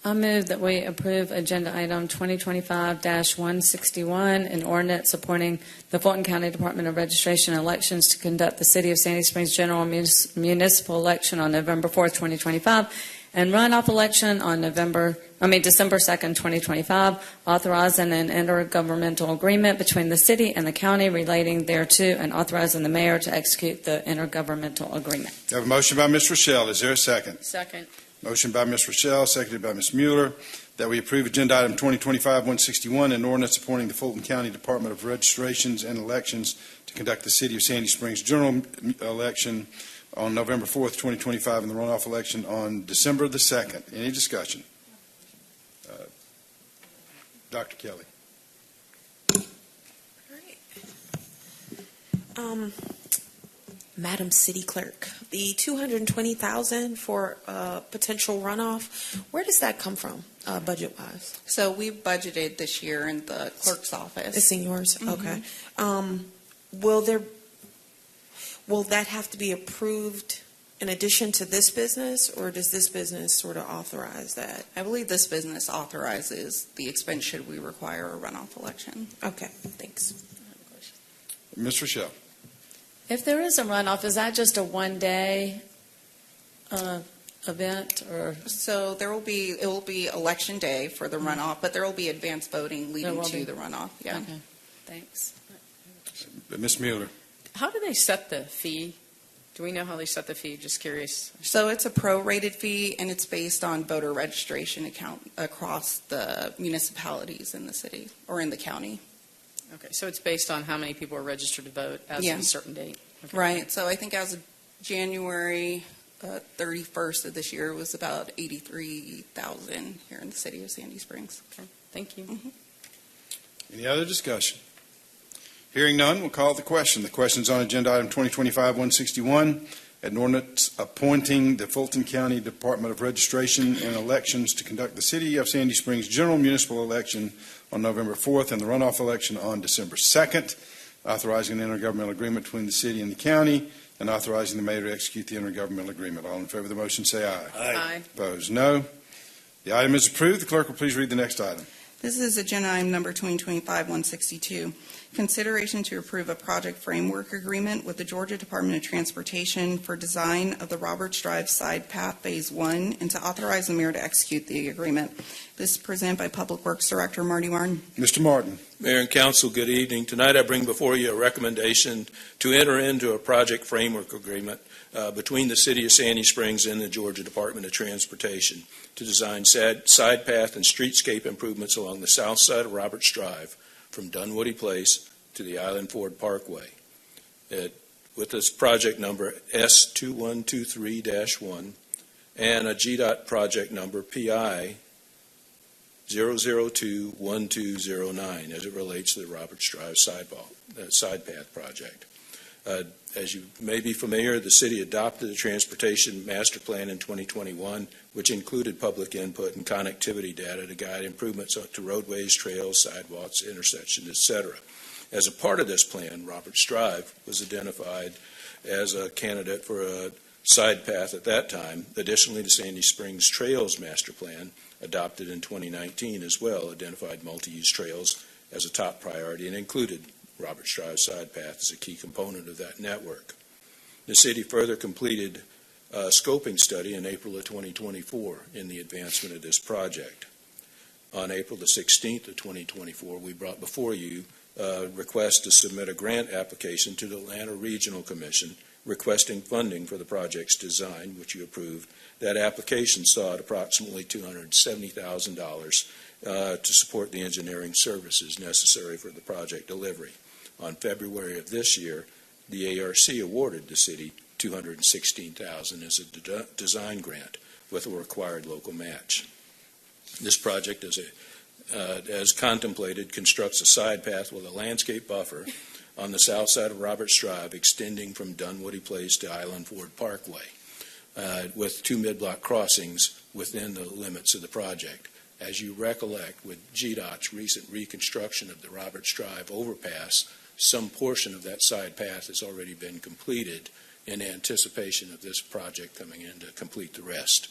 I move that we approve agenda item 2025-161, an ordinance supporting the Fulton County Department of Registration and Elections to conduct the City of Sandy Springs general municipal election on November 4th, 2025, and runoff election on December 2nd, 2025, authorizing an intergovernmental agreement between the city and the county relating thereto, and authorizing the mayor to execute the intergovernmental agreement. I have a motion by Ms. Rochelle. Is there a second? Second. Motion by Ms. Rochelle, seconded by Ms. Mueller, that we approve agenda item 2025-161, an ordinance supporting the Fulton County Department of Registrations and Elections to conduct the City of Sandy Springs general election on November 4th, 2025, and the runoff election on December the 2nd. Any discussion? Dr. Kelly. Madam City Clerk, the $220,000 for potential runoff, where does that come from, budget-wise? So we budgeted this year in the clerk's office. It's in yours? Mhm. Okay. Will that have to be approved in addition to this business, or does this business sort of authorize that? I believe this business authorizes the expense should we require a runoff election. Okay, thanks. Ms. Rochelle. If there is a runoff, is that just a one-day event, or? So it will be election day for the runoff, but there will be advanced voting leading will to be. the runoff. Yeah. Okay, thanks. Ms. Mueller. How do they set the fee? Do we know how they set the fee? Just curious. So it's a prorated fee, and it's based on voter registration account across the municipalities in the city or in the county. Okay, so it's based on how many people are registered to vote as Yeah. of a certain date. Okay. Right. So I think as of January 31st of this year, it was about 83,000 here in the city of Sandy Springs. Okay, thank you. Mhm. Any other discussion? Hearing none, we'll call the question. The question's on agenda item 2025-161, an ordinance appointing the Fulton County Department of Registration and Elections to conduct the City of Sandy Springs general municipal election on November 4th and the runoff election on December 2nd, authorizing an intergovernmental agreement between the city and the county, and authorizing the mayor to execute the intergovernmental agreement. All in favor of the motion, say aye. Aye. Opposed, no. The item is approved. The clerk will please read the next item. This is agenda item number 2025-162. Consideration to approve a project framework agreement with the Georgia Department of Transportation for design of the Roberts Drive Side Path Phase 1 and to authorize the mayor to execute the agreement. This is presented by Public Works Director Marty Martin. Mr. Martin. Mayor and Council, good evening. Tonight I bring before you a recommendation to enter into a project framework agreement between the City of Sandy Springs and the Georgia Department of Transportation to design side path and streetscape improvements along the south side of Roberts Drive from Dunwoody Place to the Island Ford Parkway. With this project number S2123-1, and a GDOT project number PI 0021209 as it relates to the Roberts Drive side path project. As you may be familiar, the city adopted the Transportation Master Plan in 2021, which included public input and connectivity data to guide improvements to roadways, trails, sidewalks, intersections, etc. As a part of this plan, Roberts Drive was identified as a candidate for a side path at that time. Additionally, the Sandy Springs Trails Master Plan, adopted in 2019 as well, identified multi-use trails as a top priority and included Roberts Drive side path as a key component of that network. The city further completed a scoping study in April of 2024 in the advancement of this project. On April the 16th of 2024, we brought before you a request to submit a grant application to the Atlanta Regional Commission requesting funding for the project's design, which you approved. That application sought approximately $270,000 to support the engineering services necessary for the project delivery. On February of this year, the ARC awarded the city $216,000 as a design grant with a required local match. This project, as contemplated, constructs a side path with a landscape buffer on the south side of Roberts Drive extending from Dunwoody Place to Island Ford Parkway, with 2 mid-block crossings within the limits of the project. As you recollect, with GDOT's recent reconstruction of the Roberts Drive overpass, some portion of that side path has already been completed in anticipation of this project coming in to complete the rest.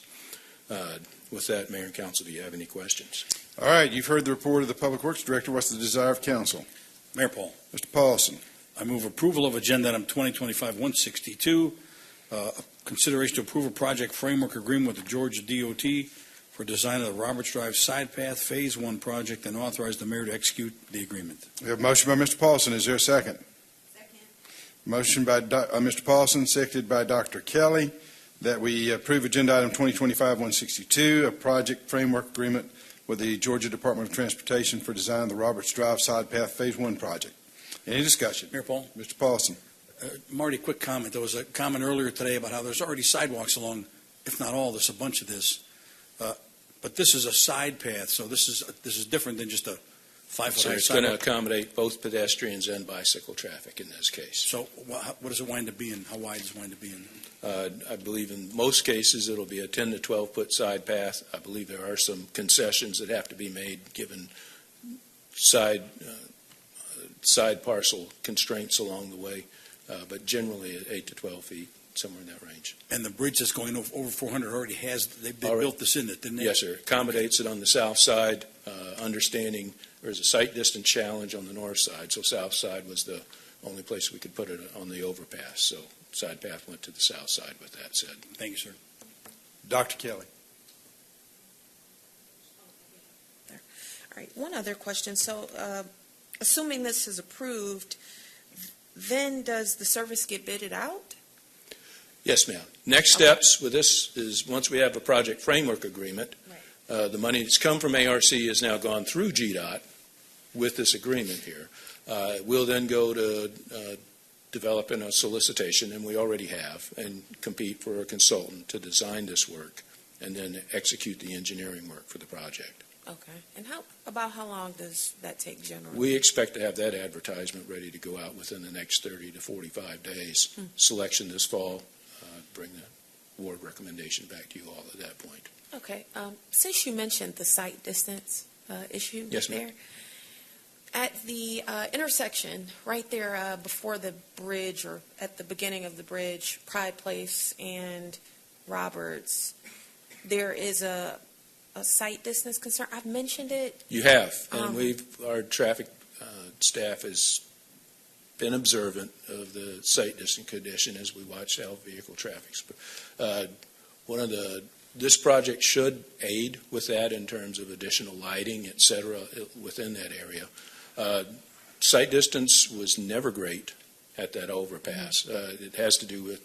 With that, Mayor and Council, do you have any questions? All right, you've heard the report of the Public Works Director. What's the desire of council? Mayor Paul. Mr. Paulson. I move approval of agenda item 2025-162, consideration to approve a project framework agreement with the Georgia DOT for design of the Roberts Drive side path Phase 1 project and authorize the mayor to execute the agreement. We have a motion by Mr. Paulson. Is there a second? Second. Motion by Mr. Paulson, seconded by Dr. Kelly, that we approve agenda item 2025-162, a project framework agreement with the Georgia Department of Transportation for design of the Roberts Drive side path Phase 1 project. Any discussion? Mayor Paul. Mr. Paulson. Marty, quick comment. There was a comment earlier today about how there's already sidewalks along, if not all, there's a bunch of this. But this is a side path, so this is different than just a 5-foot So high it's going to sidewalk. accommodate both pedestrians and bicycle traffic in this case. So what does it wind up being? How wide does it wind up being? I believe in most cases it'll be a 10 to 12-foot side path. I believe there are some concessions that have to be made given side parcel constraints along the way, but generally at 8 to 12 feet, somewhere in that range. And the bridge that's going over 400 already has, they All right. built this in it, didn't they? Yes, sir. Accommodates it on the south side, understanding there's a site distance challenge on the north side, so south side was the only place we could put it on the overpass. So side path went to the south side with that said. Thank you, sir. Dr. Kelly. All right, one other question. So, assuming this is approved, then does the service get bidded out? Yes, ma'am. Next steps with this is once we have a project framework agreement, the money that's come from ARC has now gone through GDOT with this agreement here. We'll then go to developing a solicitation, and we already have, and compete for a consultant to design this work and then execute the engineering work for the project. Okay. And how long does that take generally? We expect to have that advertisement ready to go out within the next 30 to 45 days. Selection this fall, bring the award recommendation back to you all at that point. Okay. Since you mentioned the site distance issue Yes, ma'am. there, at the intersection right there before the bridge or at the beginning of the bridge, Pride Place and Roberts, there is a site distance concern. I've mentioned it. You have, and our traffic staff has been observant of the site distance condition as we watch how vehicle traffic. This project should aid with that in terms of additional lighting, et cetera, within that area. Site distance was never great at that overpass. It has to do with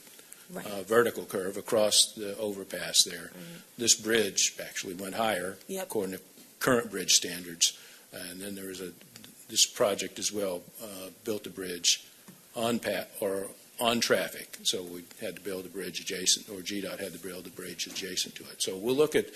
vertical curve across the overpass there. This bridge actually went higher according to current bridge standards. And then there was this project as well built a bridge on on traffic. So we had to build a bridge adjacent, or GDOT had to build a bridge adjacent to it. So we'll look at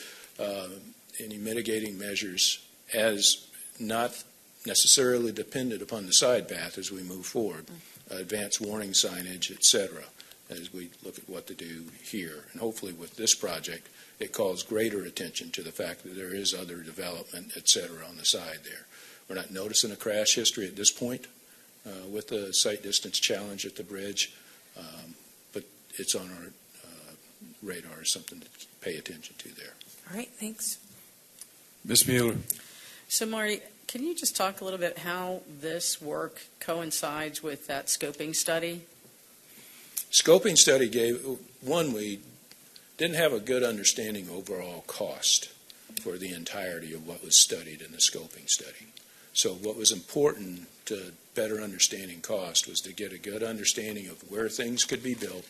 any mitigating measures as not necessarily dependent upon the side path as we move forward, advanced warning signage, et cetera, as we look at what to do here. And hopefully with this project, it calls greater attention to the fact that there is other development, et cetera, on the side there. We're not noticing a crash history at this point with the sight distance challenge at the bridge, but it's on our radar as something to pay attention to there. All right, thanks. Ms. Mueller. So, Marty, can you just talk a little bit how this work coincides with that scoping study? Scoping study we didn't have a good understanding overall cost for the entirety of what was studied in the scoping study. So what was important to better understanding cost was to get a good understanding of where things could be built,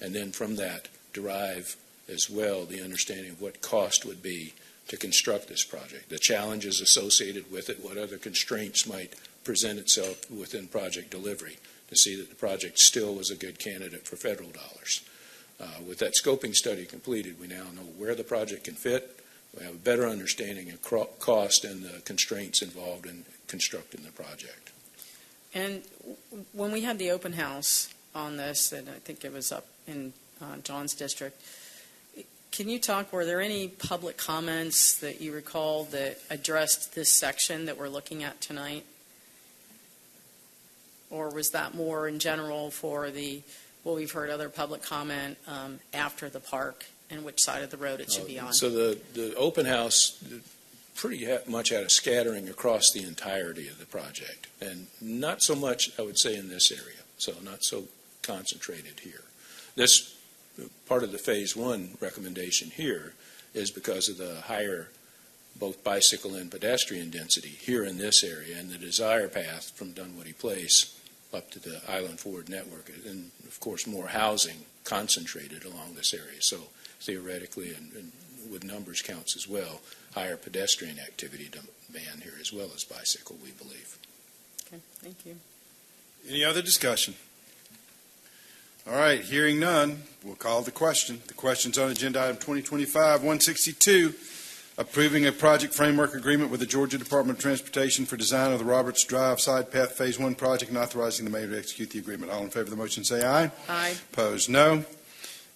and then from that derive as well the understanding of what cost would be to construct this project, the challenges associated with it, what other constraints might present itself within project delivery to see that the project still was a good candidate for federal dollars. With that scoping study completed, we now know where the project can fit. We have a better understanding of cost and the constraints involved in constructing the project. And when we had the open house on this, and I think it was up in John's district, can you talk, were there any public comments that you recall that addressed this section that we're looking at tonight? Or was that more in general for we've heard other public comment after the park and which side of the road it should be on? So the open house pretty much had a scattering across the entirety of the project, and not so much, I would say, in this area, so not so concentrated here. This part of the Phase 1 recommendation here is because of the higher both bicycle and pedestrian density here in this area, and the desire path from Dunwoody Place up to the Island Forward Network, and of course more housing concentrated along this area. So theoretically, and with numbers counts as well, higher pedestrian activity demand here as well as bicycle, we believe. Okay, thank you. Any other discussion? All right, hearing none, we'll call the question. The question's on agenda item 2025-162, approving a project framework agreement with the Georgia Department of Transportation for design of the Roberts Drive Side Path Phase 1 project and authorizing the mayor to execute the agreement. All in favor of the motion say aye. Aye. Opposed, no.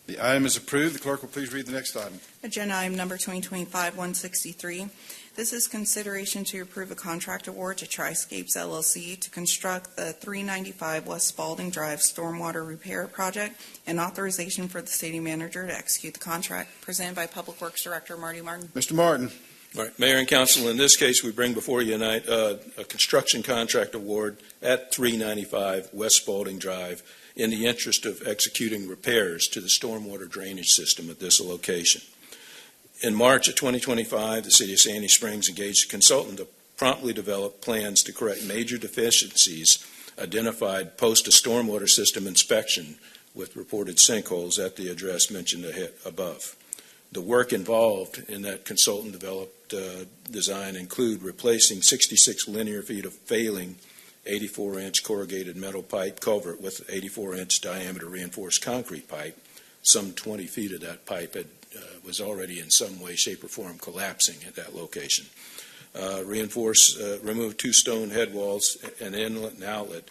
The item is approved. The clerk will please read the next item. Agenda item number 2025-163. This is consideration to approve a contract award to Triscapes LLC to construct the 395 West Spalding Drive Stormwater Repair Project and authorization for the city manager to execute the contract, presented by Public Works Director Marty Martin. Mr. Martin. All right, Mayor and Council, in this case, we bring before you tonight a construction contract award at 395 West Spalding Drive in the interest of executing repairs to the stormwater drainage system at this location. In March of 2025, the City of Sandy Springs engaged a consultant to promptly develop plans to correct major deficiencies identified post a stormwater system inspection with reported sinkholes at the address mentioned above. The work involved in that consultant-developed design include replacing 66 linear feet of failing 84-inch corrugated metal pipe culvert with 84-inch diameter reinforced concrete pipe. Some 20 feet of that pipe was already in some way, shape, or form collapsing at that location. Remove two stone head walls and inlet and outlet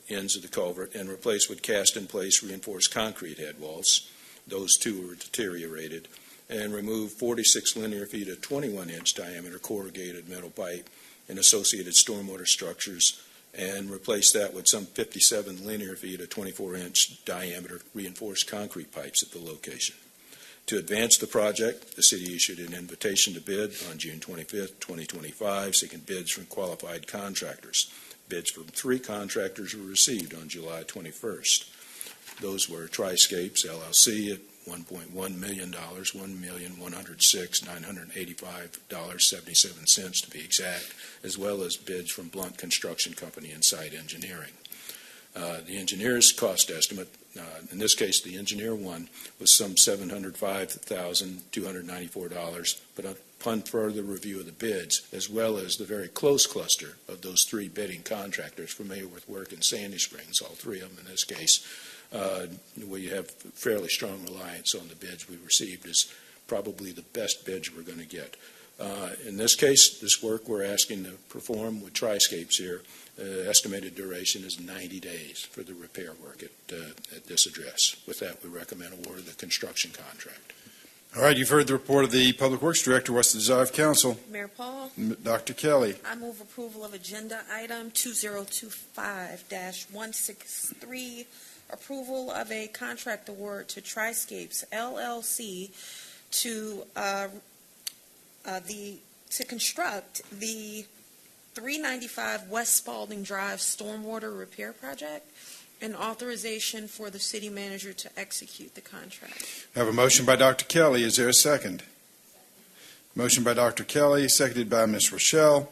ends of the culvert and replace with cast-in-place reinforced concrete head walls. Those two were deteriorated. And remove 46 linear feet of 21-inch diameter corrugated metal pipe and associated stormwater structures, and replace that with some 57 linear feet of 24-inch diameter reinforced concrete pipes at the location. To advance the project, the city issued an invitation to bid on June 25th, 2025, seeking bids from qualified contractors. Bids from 3 contractors were received on July 21st. Those were Triscapes LLC at $1.1 million, $1,106,985.77 to be exact, as well as bids from Blunt Construction Company and Site Engineering. The engineer's cost estimate In this case, the engineer one was some $705,294, but upon further review of the bids, as well as the very close cluster of those three bidding contractors familiar with work in Sandy Springs, all three of them in this case, we have fairly strong reliance on the bids we received as probably the best bids we're going to get. In this case, this work we're asking to perform with Triscapes here, estimated duration is 90 days for the repair work at this address. With that, we recommend award of the construction contract. All right, you've heard the report of the Public Works Director. What's the desire of council? Mayor Paul, Dr. Kelly. I move approval of agenda item 2025-163, approval of a contract award to Triscapes LLC to construct the 395 West Spalding Drive stormwater repair project, and authorization for the city manager to execute the contract. I have a motion by Dr. Kelly. Is there a second? Motion by Dr. Kelly, seconded by Ms. Rochelle,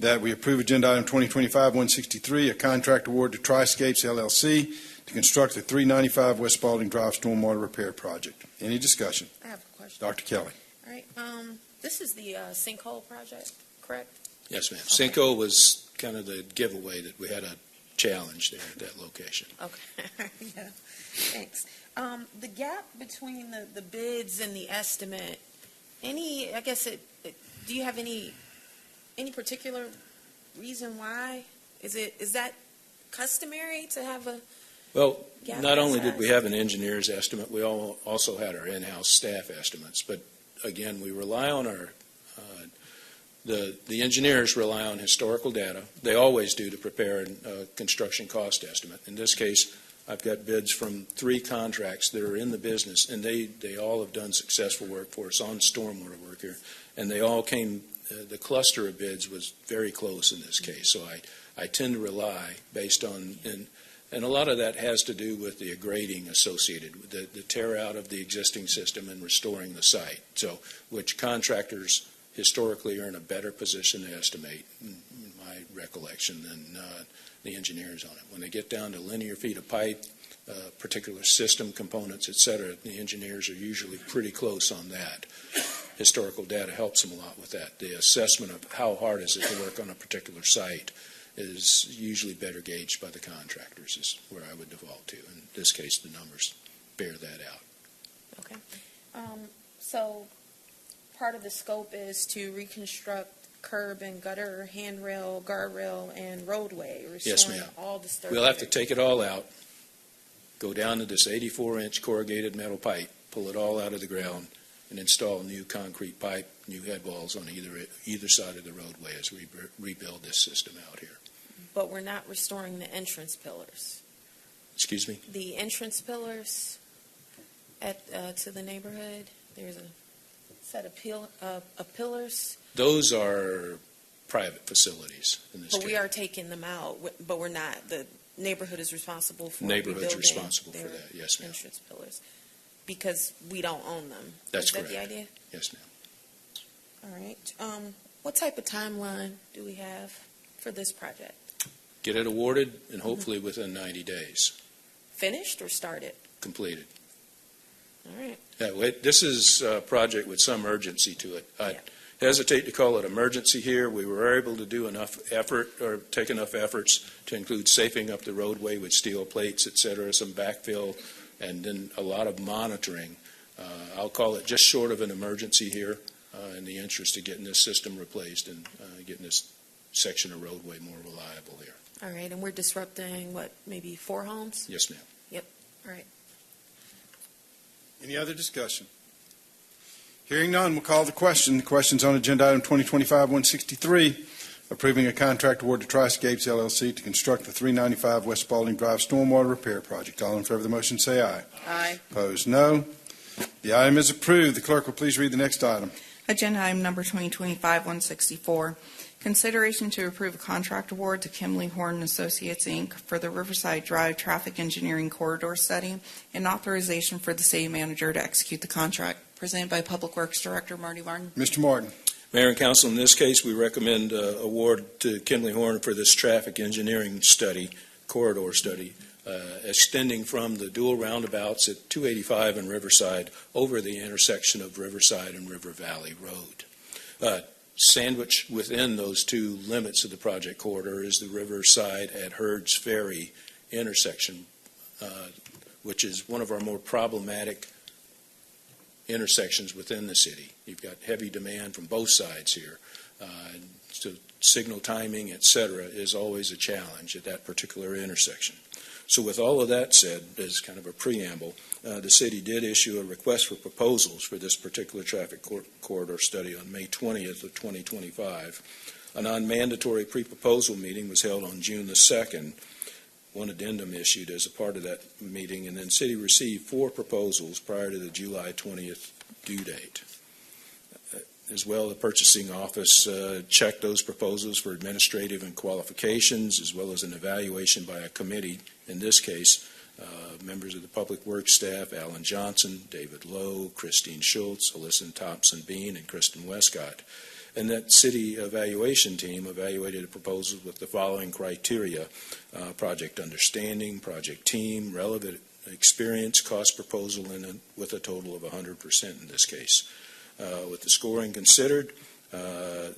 that we approve agenda item 2025-163, a contract award to Triscapes LLC to construct the 395 West Spalding Drive stormwater repair project. Any discussion? I have a question. Dr. Kelly. All right, this is the sinkhole project, correct? Yes, ma'am. Okay. Cinco was kind of the giveaway that we had a challenge there at that location. Okay, yeah, thanks. The gap between the bids and the estimate, do you have any particular reason why? Is that customary to have a Well, gap not that only did size? we have an engineer's estimate, we also had our in-house staff estimates. But again, we rely on the engineers rely on historical data. They always do to prepare a construction cost estimate. In this case, I've got bids from three contracts that are in the business, and they all have done successful work for us on stormwater work here. And they all came, the cluster of bids was very close in this case. So I tend to rely based on, and a lot of that has to do with the grading associated with the tear out of the existing system and restoring the site. So which contractors historically are in a better position to estimate, in my recollection, than the engineers on it. When they get down to linear feet of pipe, particular system components, et cetera, the engineers are usually pretty close on that. Historical data helps them a lot with that. The assessment of how hard is it to work on a particular site is usually better gauged by the contractors, is where I would default to. In this case, the numbers bear that out. Okay. So part of the scope is to reconstruct curb and gutter, handrail, guardrail, and roadway, Yes, restoring ma'am. all disturbed. We'll have to take it all out, go down to this 84-inch corrugated metal pipe, pull it all out of the ground, and install new concrete pipe, new head walls on either side of the roadway as we rebuild this system out here. But we're not restoring the entrance pillars. Excuse me? The entrance pillars to the neighborhood, there's a set of pillars, Those are private facilities in this but case. we are taking them out, but we're not. The neighborhood is responsible for Neighborhood's rebuilding responsible for their that, yes, ma'am. entrance pillars, because we don't own them. That's Is that correct. the idea? Yes, ma'am. All right. What type of timeline do we have for this project? Get it awarded, and hopefully within 90 days, Finished or started? completed. All right. This is a project with some urgency to it. I hesitate to call it emergency here. We were able to do enough effort, or take enough efforts to include safing up the roadway with steel plates, et cetera, some backfill, and then a lot of monitoring. I'll call it just short of an emergency here in the interest of getting this system replaced and getting this section of roadway more reliable here. All right, and we're disrupting, maybe 4 homes? Yes, ma'am. All right. Any other discussion? Hearing none, we'll call the question. The question's on agenda item 2025-163, approving a contract award to Triscapes LLC to construct the 395 West Spalding Drive stormwater repair project. All in favor of the motion, say aye. Aye. Opposed, no. The item is approved. The clerk will please read the next item. Agenda item number 2025-164, consideration to approve a contract award to Kimley Horn and Associates, Inc. for the Riverside Drive Traffic Engineering Corridor Study, and authorization for the city manager to execute the contract. Presented by Public Works Director Marty Martin. Mr. Martin. Mayor and Council, in this case, we recommend award to Kinley Horn for this traffic engineering study, corridor study, extending from the dual roundabouts at 285 and Riverside over the intersection of Riverside and River Valley Road. Sandwiched within those two limits of the project corridor is the Riverside at Hurd's Ferry intersection, which is one of our more problematic intersections within the city. You've got heavy demand from both sides here. So signal timing, et cetera, is always a challenge at that particular intersection. So with all of that said, as kind of a preamble, the city did issue a request for proposals for this particular traffic corridor study on May 20th of 2025. A non-mandatory pre-proposal meeting was held on June the 2nd, one addendum issued as a part of that meeting, and then city received 4 proposals prior to the July 20th due date. As well, the purchasing office checked those proposals for administrative and qualifications, as well as an evaluation by a committee, in this case, members of the Public Works staff, Alan Johnson, David Lowe, Christine Schultz, Alyssa Thompson-Bean, and Kristen Westcott. And that city evaluation team evaluated the proposals with the following criteria: project understanding, project team, relevant experience, cost proposal, and with a total of 100% in this case. With the scoring considered, to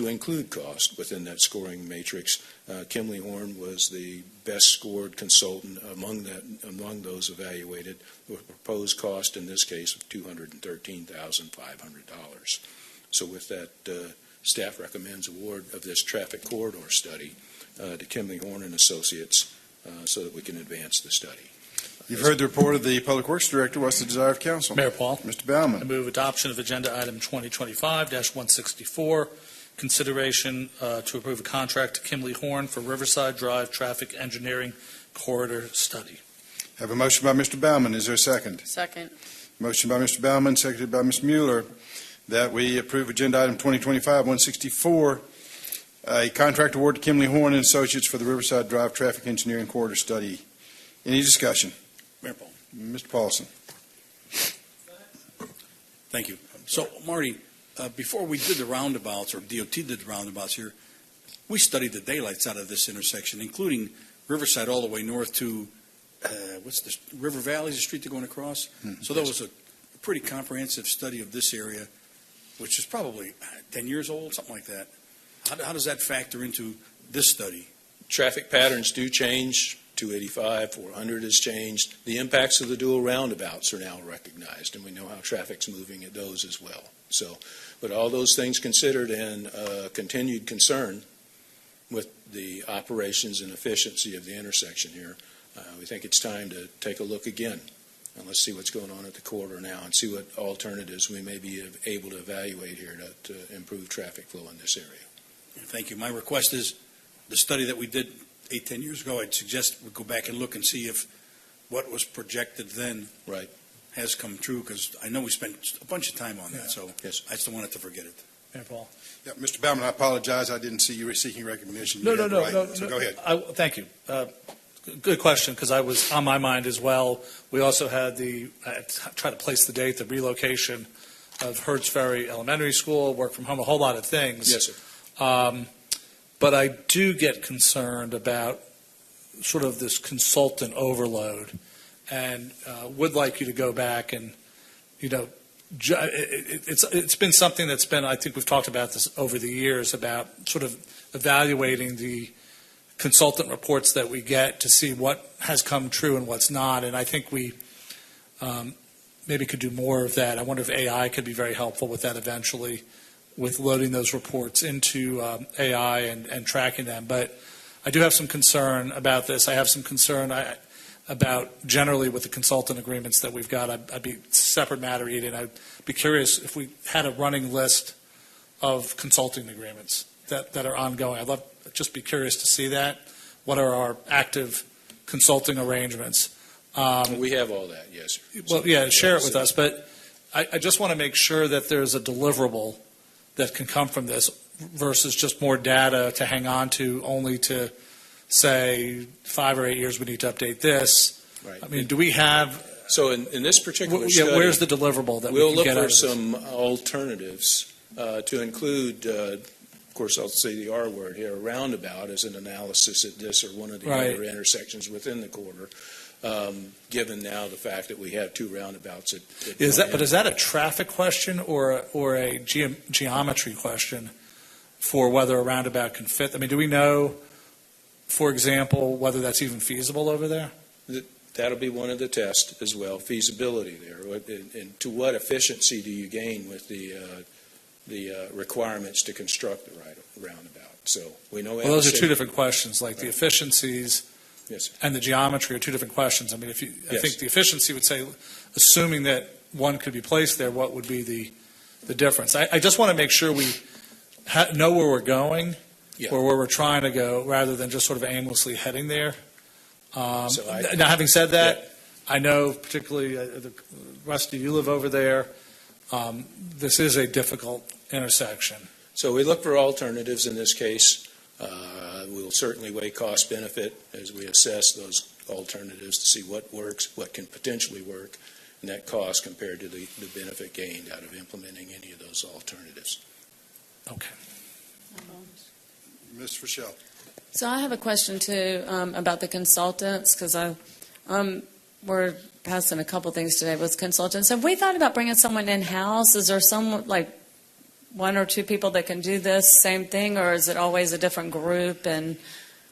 include cost within that scoring matrix, Kimley Horn was the best scored consultant among those evaluated, with a proposed cost in this case of $213,500. So with that, staff recommends award of this traffic corridor study to Kimley Horn and Associates so that we can advance the study. You've heard the report of the Public Works Director. What's the desire of council? Mayor Paul. Mr. Baumann. I move adoption of agenda item 2025-164, consideration to approve a contract to Kimley Horn for Riverside Drive Traffic Engineering Corridor Study. Have a motion by Mr. Baumann. Is there a second? Second. Motion by Mr. Baumann, seconded by Ms. Mueller, that we approve agenda item 2025-164, a contract award to Kimley Horn and Associates for the Riverside Drive Traffic Engineering Corridor Study. Any discussion? Mayor Paul. Mr. Paulson. Thank you. So, Marty, before we did the roundabouts, or DOT did the roundabouts here, we studied the daylights out of this intersection, including Riverside all the way north to, what's this, River Valley is the street they're going across? So that was a pretty comprehensive study of this area, which is probably 10 years old, something like that. How does that factor into this study? Traffic patterns do change. 285, 400 has changed. The impacts of the dual roundabouts are now recognized, and we know how traffic's moving at those as well. So, with all those things considered and continued concern with the operations and efficiency of the intersection here, we think it's time to take a look again. And let's see what's going on at the corridor now and see what alternatives we may be able to evaluate here to improve traffic flow in this area. Thank you. My request is the study that we did 8-10 years ago, I'd suggest we go back and look and see if what was projected then has come true, because I know we spent a bunch of time on that, so yes. I just don't want it to forget it. Mayor Paul. Yeah, Mr. Baumann, I apologize. I didn't see you were seeking recognition. No. So go ahead. Thank you. Good question, because I was on my mind as well. We also had I tried to place the date, the relocation of Hurd's Ferry Elementary School, work from home, a whole lot of things. Yes, sir. But I do get concerned about sort of this consultant overload, and would like you to go back and, it's been something that's been, I think we've talked about this over the years, about sort of evaluating the consultant reports that we get to see what has come true and what's not, and I think we maybe could do more of that. I wonder if AI could be very helpful with that eventually, with loading those reports into AI and tracking them. But I do have some concern about this. I have some concern about generally with the consultant agreements that we've got. I'd be separate matter, Eden. I'd be curious if we had a running list of consulting agreements that are ongoing. I'd just be curious to see that. What are our active consulting arrangements? We have all that, yes, sir. Well, yeah, share it with us. But I just want to make sure that there's a deliverable that can come from this versus just more data to hang on to, only to say 5 or 8 years we need to update this. Right. I mean, do we have... So in this particular study, where's the deliverable that we'll we can get out of look for this? some alternatives to include of course, I'll say the R word here, a roundabout as an analysis at this or one of the Right. other intersections within the corridor, given now the fact that we have two roundabouts at Is one that end. a traffic question or a geometry question for whether a roundabout can fit? I mean, do we know, for example, whether that's even feasible over there? That'll be one of the tests as well, feasibility there. And to what efficiency do you gain with the requirements to construct the roundabout? So we know. Well, those are two different questions, like the efficiencies Yes, sir. and the geometry are two different questions. I mean, I Yes. think the efficiency would say, assuming that one could be placed there, what would be the difference? I just want to make sure we know where we're going, Yeah. or where we're trying to go, rather than just sort of aimlessly heading there. So Now, having said that, I know particularly, Rusty, you live over there. This is a difficult intersection. So we look for alternatives in this case. We'll certainly weigh cost-benefit as we assess those alternatives to see what works, what can potentially work, and that cost compared to the benefit gained out of implementing any of those alternatives. Okay. Ms. Rochelle. So I have a question too about the consultants, because we're passing a couple things today with consultants. Have we thought about bringing someone in-house? Is there someone, like one or two people that can do this same thing, or is it always a different group and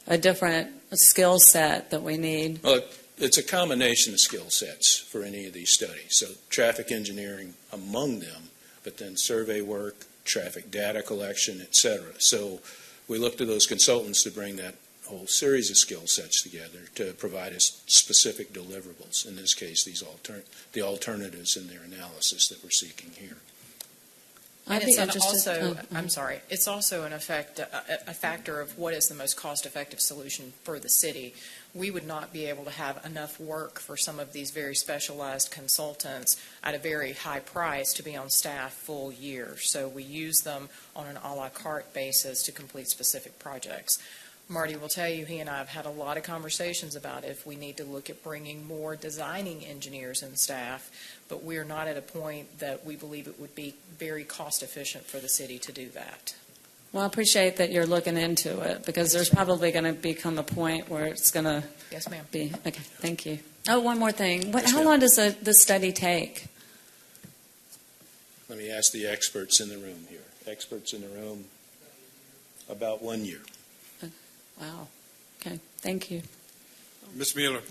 a different skill set that we need? Well, it's a combination of skill sets for any of these studies. So traffic engineering among them, but then survey work, traffic data collection, et cetera. So we look to those consultants to bring that whole series of skill sets together to provide us specific deliverables. In this case, the alternatives in their analysis that we're seeking here. I'd And be it's interested. also, I'm sorry, it's also a factor of what is the most cost-effective solution for the city. We would not be able to have enough work for some of these very specialized consultants at a very high price to be on staff full year. So we use them on an a la carte basis to complete specific projects. Marty will tell you, he and I have had a lot of conversations about if we need to look at bringing more designing engineers and staff, but we're not at a point that we believe it would be very cost efficient for the city to do that. Well, I appreciate that you're looking into it, because there's probably going to become a point where it's going to Yes, ma'am. be. Okay, thank you. Oh, one more thing. Yes, How ma'am. long does the study take? Let me ask the experts in the room here. Experts in the room, about 1 year. Wow. Okay, thank you. Ms. Mueller.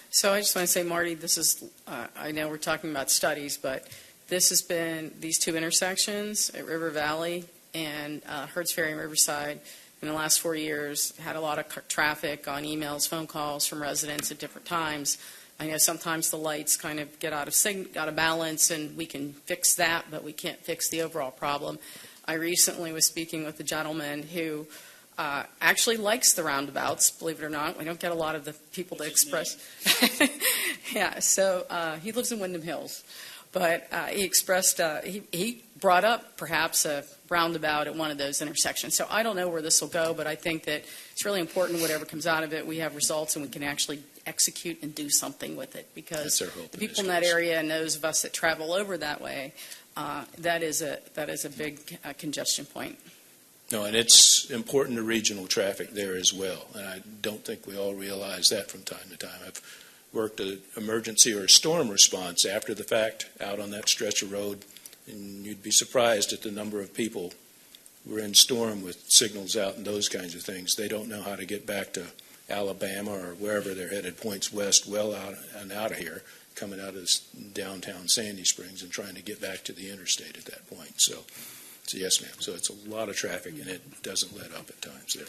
So I just want to say, Marty, this is, I know we're talking about studies, but this has been, these two intersections at River Valley and Hertz Ferry and Riverside in the last 4 years had a lot of traffic on emails, phone calls from residents at different times. I know sometimes the lights kind of get out of balance, and we can fix that, but we can't fix the overall problem. I recently was speaking with a gentleman who actually likes the roundabouts, believe it or not. We don't get a lot of the people to express. Yeah, so he lives in Wyndham Hills. But he expressed, he brought up perhaps a roundabout at one of those intersections. So I don't know where this will go, but I think that it's really important whatever comes out of it, we have results and we can actually execute and do something with it. Because That's our hope the in people this in that case. area and those of us that travel over that way, that is a big congestion point. No, and it's important to regional traffic there as well, and I don't think we all realize that from time to time. I've worked an emergency or a storm response after the fact out on that stretch of road, and you'd be surprised at the number of people who are in storm with signals out and those kinds of things. They don't know how to get back to Alabama or wherever they're headed, points west, well out and out of here, coming out of downtown Sandy Springs and trying to get back to the interstate at that point. So yes, ma'am. So it's a lot of traffic, and it doesn't let up at times there.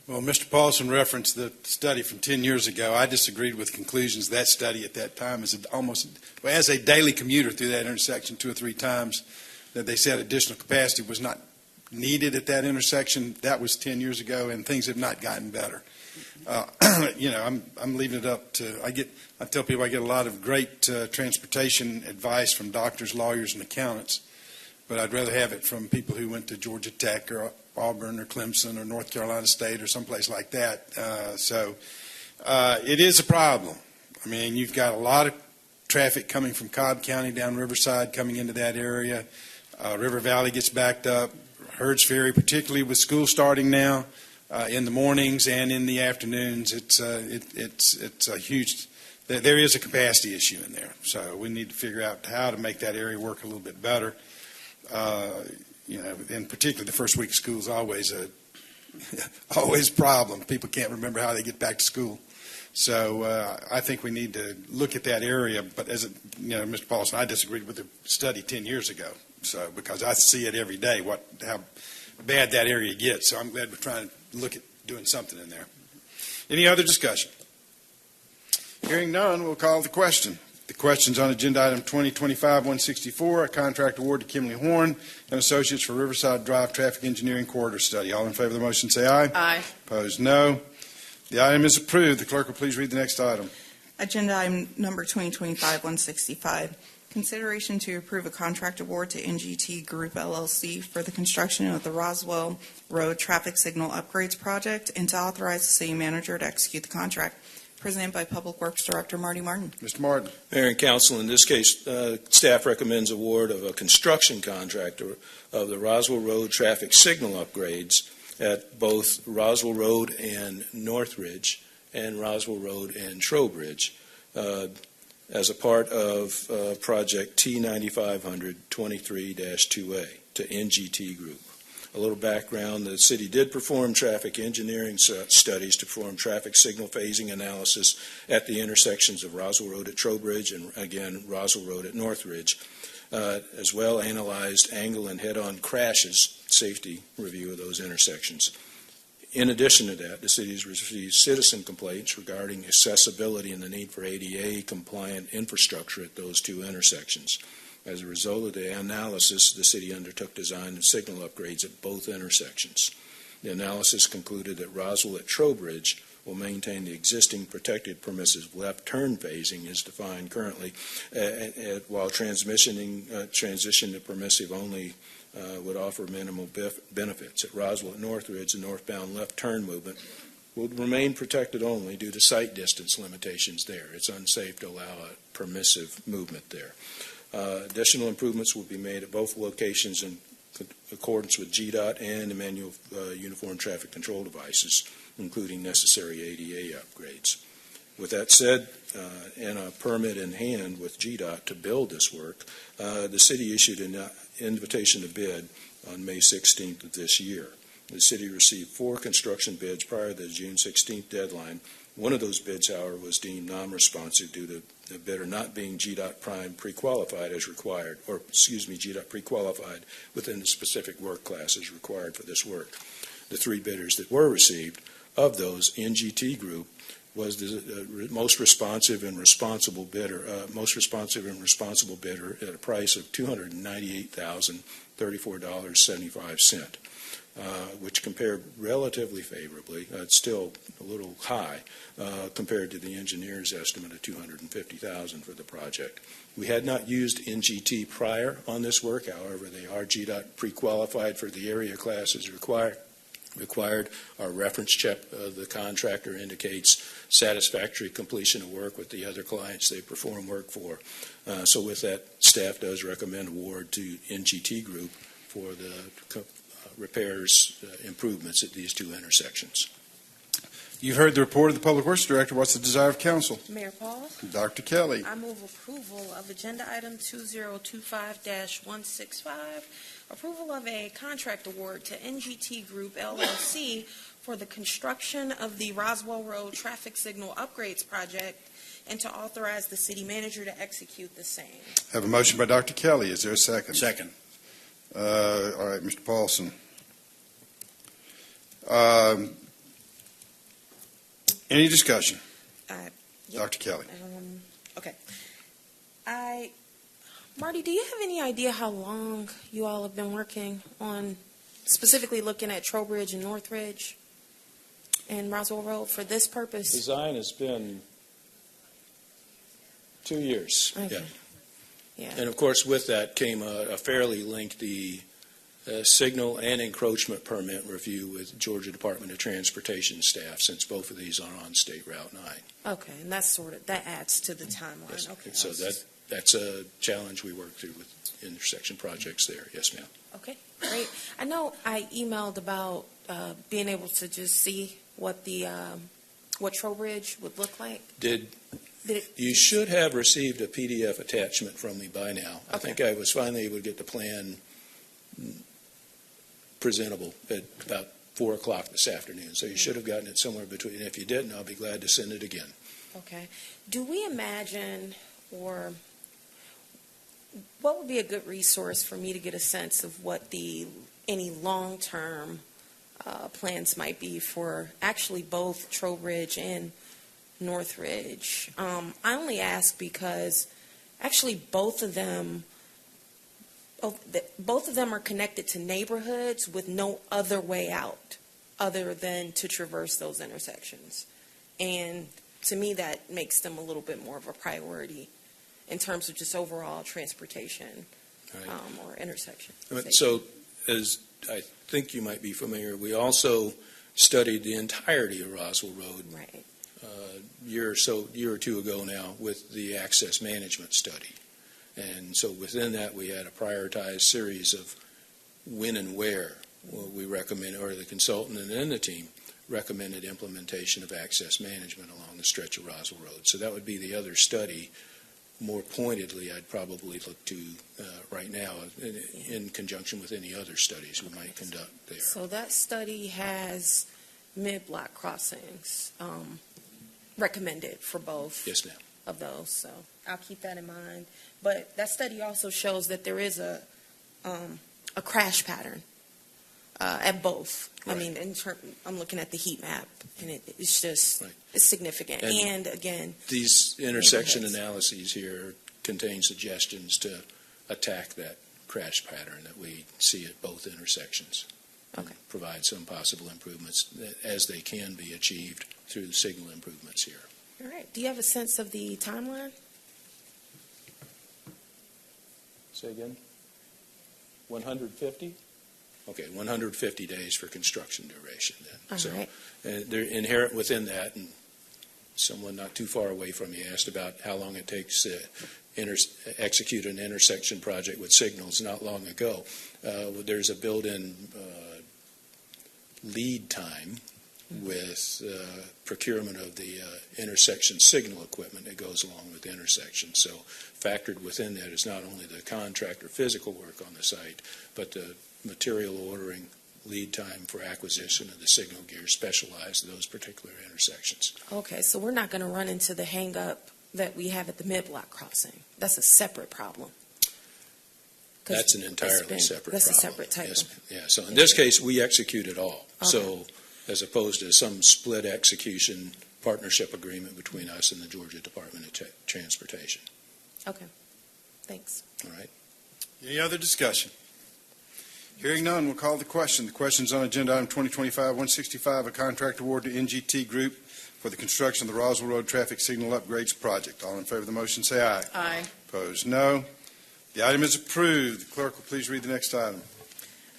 Well, Mr. Paulson referenced the study from 10 years ago. I disagreed with conclusions. That study at that time as a daily commuter through that intersection 2 or 3 times, that they said additional capacity was not needed at that intersection. That was 10 years ago, and things have not gotten better. I'm leaving it up to, I tell people I get a lot of great transportation advice from doctors, lawyers, and accountants, but I'd rather have it from people who went to Georgia Tech or Auburn or Clemson or North Carolina State or someplace like that. It is a problem. I mean, you've got a lot of traffic coming from Cobb County down Riverside coming into that area. River Valley gets backed up. Herds Ferry, particularly with school starting now, in the mornings and in the afternoons, it's a huge. There is a capacity issue in there, so we need to figure out how to make that area work a little bit better. And particularly the first week of school is always a problem. People can't remember how they get back to school. So I think we need to look at that area. But Mr. Paulson, I disagreed with the study 10 years ago. So because I see it every day, how bad that area gets. So I'm glad we're trying to look at doing something in there. Any other discussion? Hearing none, we'll call the question. The question's on agenda item 2025-164, a contract award to Kimley Horn and Associates for Riverside Drive Traffic Engineering Corridor Study. All in favor of the motion say aye. Aye. Opposed, no. The item is approved. The clerk will please read the next item. Agenda item number 2025-165, consideration to approve a contract award to NGT Group LLC for the construction of the Roswell Road Traffic Signal Upgrades Project and to authorize the city manager to execute the contract. Presented by Public Works Director Marty Martin. Mr. Martin. Mayor and Council, in this case, staff recommends award of a construction contract of the Roswell Road traffic signal upgrades at both Roswell Road and Northridge and Roswell Road and Trowbridge as a part of project T9500 23-2A to NGT Group. A little background, the city did perform traffic engineering studies to perform traffic signal phasing analysis at the intersections of Roswell Road at Trowbridge and, again, Roswell Road at Northridge. As well analyzed angle and head-on crashes, safety review of those intersections. In addition to that, the city has received citizen complaints regarding accessibility and the need for ADA-compliant infrastructure at those two intersections. As a result of the analysis, the city undertook design and signal upgrades at both intersections. The analysis concluded that Roswell at Trowbridge will maintain the existing protected permissive left turn phasing as defined currently, while transition to permissive only would offer minimal benefits. At Roswell at Northridge, the northbound left turn movement will remain protected only due to sight distance limitations there. It's unsafe to allow a permissive movement there. Additional improvements will be made at both locations in accordance with GDOT and the manual uniform traffic control devices, including necessary ADA upgrades. With that said, and a permit in hand with GDOT to build this work, the city issued an invitation to bid on May 16th of this year. The city received 4 construction bids prior to the June 16th deadline. One of those bids, however, was deemed non-responsive due to the bidder not being GDOT Prime pre-qualified as required, GDOT pre-qualified within the specific work classes required for this work. The 3 bidders that were received, of those, NGT Group was the most responsive and responsible bidder at a price of $298,034.75. Which compared relatively favorably. It's still a little high compared to the engineer's estimate of $250,000 for the project. We had not used NGT prior on this work. However, they are GDOT pre-qualified for the area classes required. Our reference check of the contractor indicates satisfactory completion of work with the other clients they perform work for. So with that, staff does recommend award to NGT Group for the repairs, improvements at these 2 intersections. You've heard the report of the Public Works Director. What's the desire of council? Mayor Paul, Dr. Kelly. I move approval of agenda item 2025-165, approval of a contract award to NGT Group LLC for the construction of the Roswell Road Traffic Signal Upgrades Project and to authorize the city manager to execute the same. Have a motion by Dr. Kelly. Is there a second? Second. All right, Mr. Paulson. Any discussion? Yep. Dr. Kelly. Okay. Marty, do you have any idea how long you all have been working on specifically looking at Trowbridge and Northridge and Roswell Road for this purpose? Design has been 2 years. Okay. Yeah. Yeah. And of course, with that came a fairly lengthy signal and encroachment permit review with Georgia Department of Transportation staff, since both of these are on State Route 9. Okay, and that adds to the timeline. Yes. Okay. So that's a challenge we work through with intersection projects there. Yes, ma'am. Okay, great. I know I emailed about being able to just see what the what Trowbridge would look like. You should have received a PDF attachment from me by now. I think I was finally able to get the plan presentable at about 4 o'clock this afternoon. So you should have gotten it somewhere between. If you didn't, I'll be glad to send it again. Okay. Do we imagine, or what would be a good resource for me to get a sense of what any long-term plans might be for actually both Trowbridge and Northridge? I only ask because actually both of them are connected to neighborhoods with no other way out other than to traverse those intersections. And to me, that makes them a little bit more of a priority in terms of just overall transportation or intersection. So, as I think you might be familiar, we also studied the entirety of Roswell Road a year or two ago now with the access management study. And so within that, we had a prioritized series of when and where we recommend, or the consultant and then the team recommended implementation of access management along the stretch of Roswell Road. So that would be the other study. More pointedly, I'd probably look to right now in conjunction with any other studies we might conduct there. So that study has mid-block crossings recommended for both Yes, ma'am. of those. So I'll keep that in mind. But that study also shows that there is a crash pattern at both. Right. I mean, I'm looking at the heat map, and it's just it's significant. And again, these intersection analyses here contain suggestions to attack that crash pattern that we see at both intersections. Okay. Provide some possible improvements as they can be achieved through the signal improvements here. All right. Do you have a sense of the timeline? Say again? 150? Okay, 150 days for construction duration then. All right. They're inherent within that, and someone not too far away from you asked about how long it takes to execute an intersection project with signals not long ago. There's a built-in lead time with procurement of the intersection signal equipment that goes along with the intersection. So factored within that is not only the contractor physical work on the site, but the material ordering, lead time for acquisition of the signal gear specialized to those particular intersections. Okay, so we're not going to run into the hang-up that we have at the mid-block crossing. That's a separate problem. That's an entirely separate problem. That's a separate type of. Yeah, so in this case, we execute it all. Okay. So as opposed to some split execution partnership agreement between us and the Georgia Department of Transportation. Okay, thanks. All right. Any other discussion? Hearing none, we'll call the question. The question is on agenda item 2025-165, a contract award to NGT Group for the construction of the Roswell Road Traffic Signal Upgrades Project. All in favor of the motion, say aye. Aye. Opposed, no. The item is approved. The clerk will please read the next item.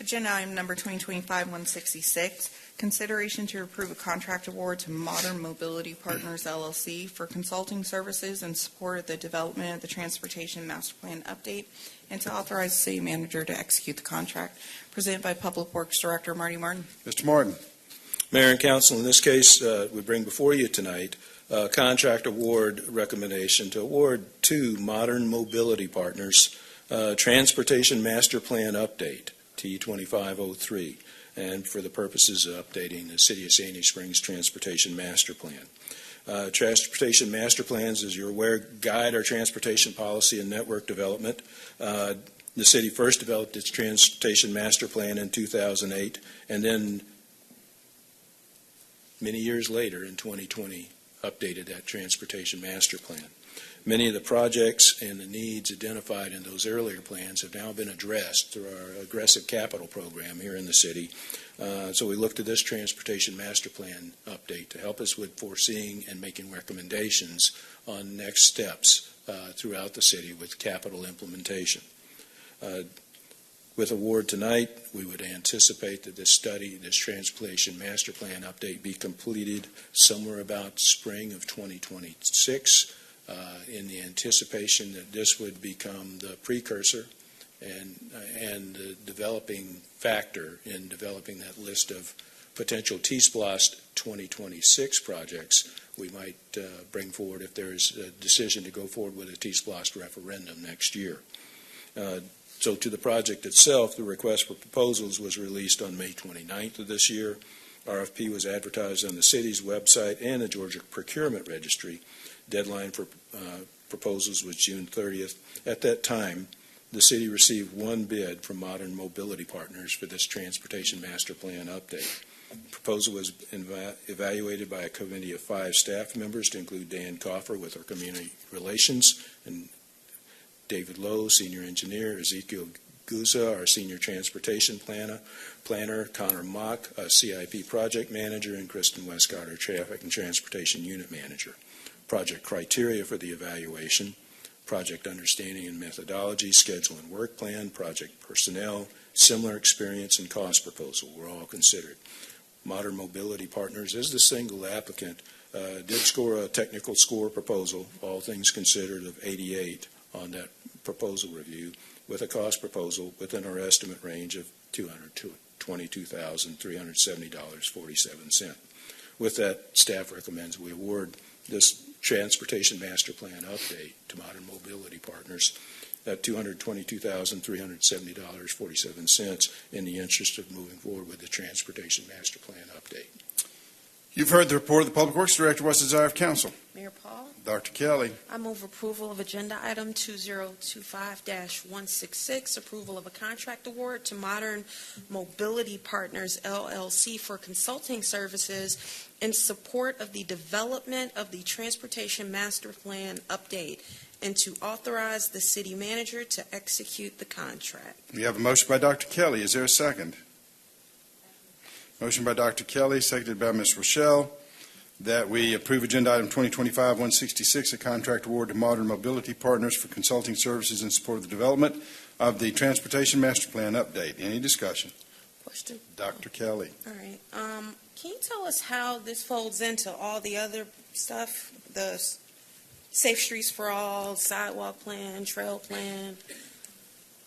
Agenda item number 2025-166, consideration to approve a contract award to Modern Mobility Partners, LLC for consulting services in support of the development of the Transportation Master Plan update, and to authorize the city manager to execute the contract. Presented by Public Works Director Marty Martin. Mr. Martin. Mayor and Council, in this case, we bring before you tonight a contract award recommendation to award to Modern Mobility Partners Transportation Master Plan update, T2503, and for the purposes of updating the City of Sandy Springs Transportation Master Plan. Transportation Master Plans, as you're aware, guide our transportation policy and network development. The city first developed its Transportation Master Plan in 2008, and then many years later, in 2020, updated that Transportation Master Plan. Many of the projects and the needs identified in those earlier plans have now been addressed through our aggressive capital program here in the city. So we looked at this Transportation Master Plan update to help us with foreseeing and making recommendations on next steps throughout the city with capital implementation. With award tonight, we would anticipate that this study, this Transportation Master Plan update, be completed somewhere about spring of 2026. in the anticipation that this would become the precursor and the developing factor in developing that list of potential T-SPLOST 2026 projects we might bring forward if there is a decision to go forward with a T-SPLOST referendum next year. So to the project itself, the request for proposals was released on May 29th of this year. RFP was advertised on the city's website and the Georgia Procurement Registry. Deadline for proposals was June 30th. At that time, the city received one bid from Modern Mobility Partners for this Transportation Master Plan update. The proposal was evaluated by a committee of 5 staff members to include Dan Coffer with our Community Relations and David Lowe, Senior Engineer, Ezekiel Guza, our Senior Transportation Planner, Connor Mock, a CIP Project Manager, and Kristen Westcott, our Traffic and Transportation Unit Manager. Project criteria for the evaluation, project understanding and methodology, schedule and work plan, project personnel, similar experience, and cost proposal were all considered. Modern Mobility Partners, as the single applicant, did score a technical score proposal, all things considered, of 88 on that proposal review, with a cost proposal within our estimate range of $222,370.47. With that, staff recommends we award this Transportation Master Plan update to Modern Mobility Partners at $222,370.47 in the interest of moving forward with the Transportation Master Plan update. You've heard the report of the Public Works Director. What's the desire of council? Mayor Paul, Dr. Kelly. I move approval of agenda item 2025-166, approval of a contract award to Modern Mobility Partners, LLC, for consulting services in support of the development of the Transportation Master Plan update, and to authorize the city manager to execute the contract. We have a motion by Dr. Kelly. Is there a second? Motion by Dr. Kelly, seconded by Ms. Rochelle, that we approve agenda item 2025-166, a contract award to Modern Mobility Partners for consulting services in support of the development of the Transportation Master Plan update. Any discussion? Question? Dr. Kelly. All right. Can you tell us how this folds into all the other stuff, the Safe Streets for All, sidewalk plan, trail plan?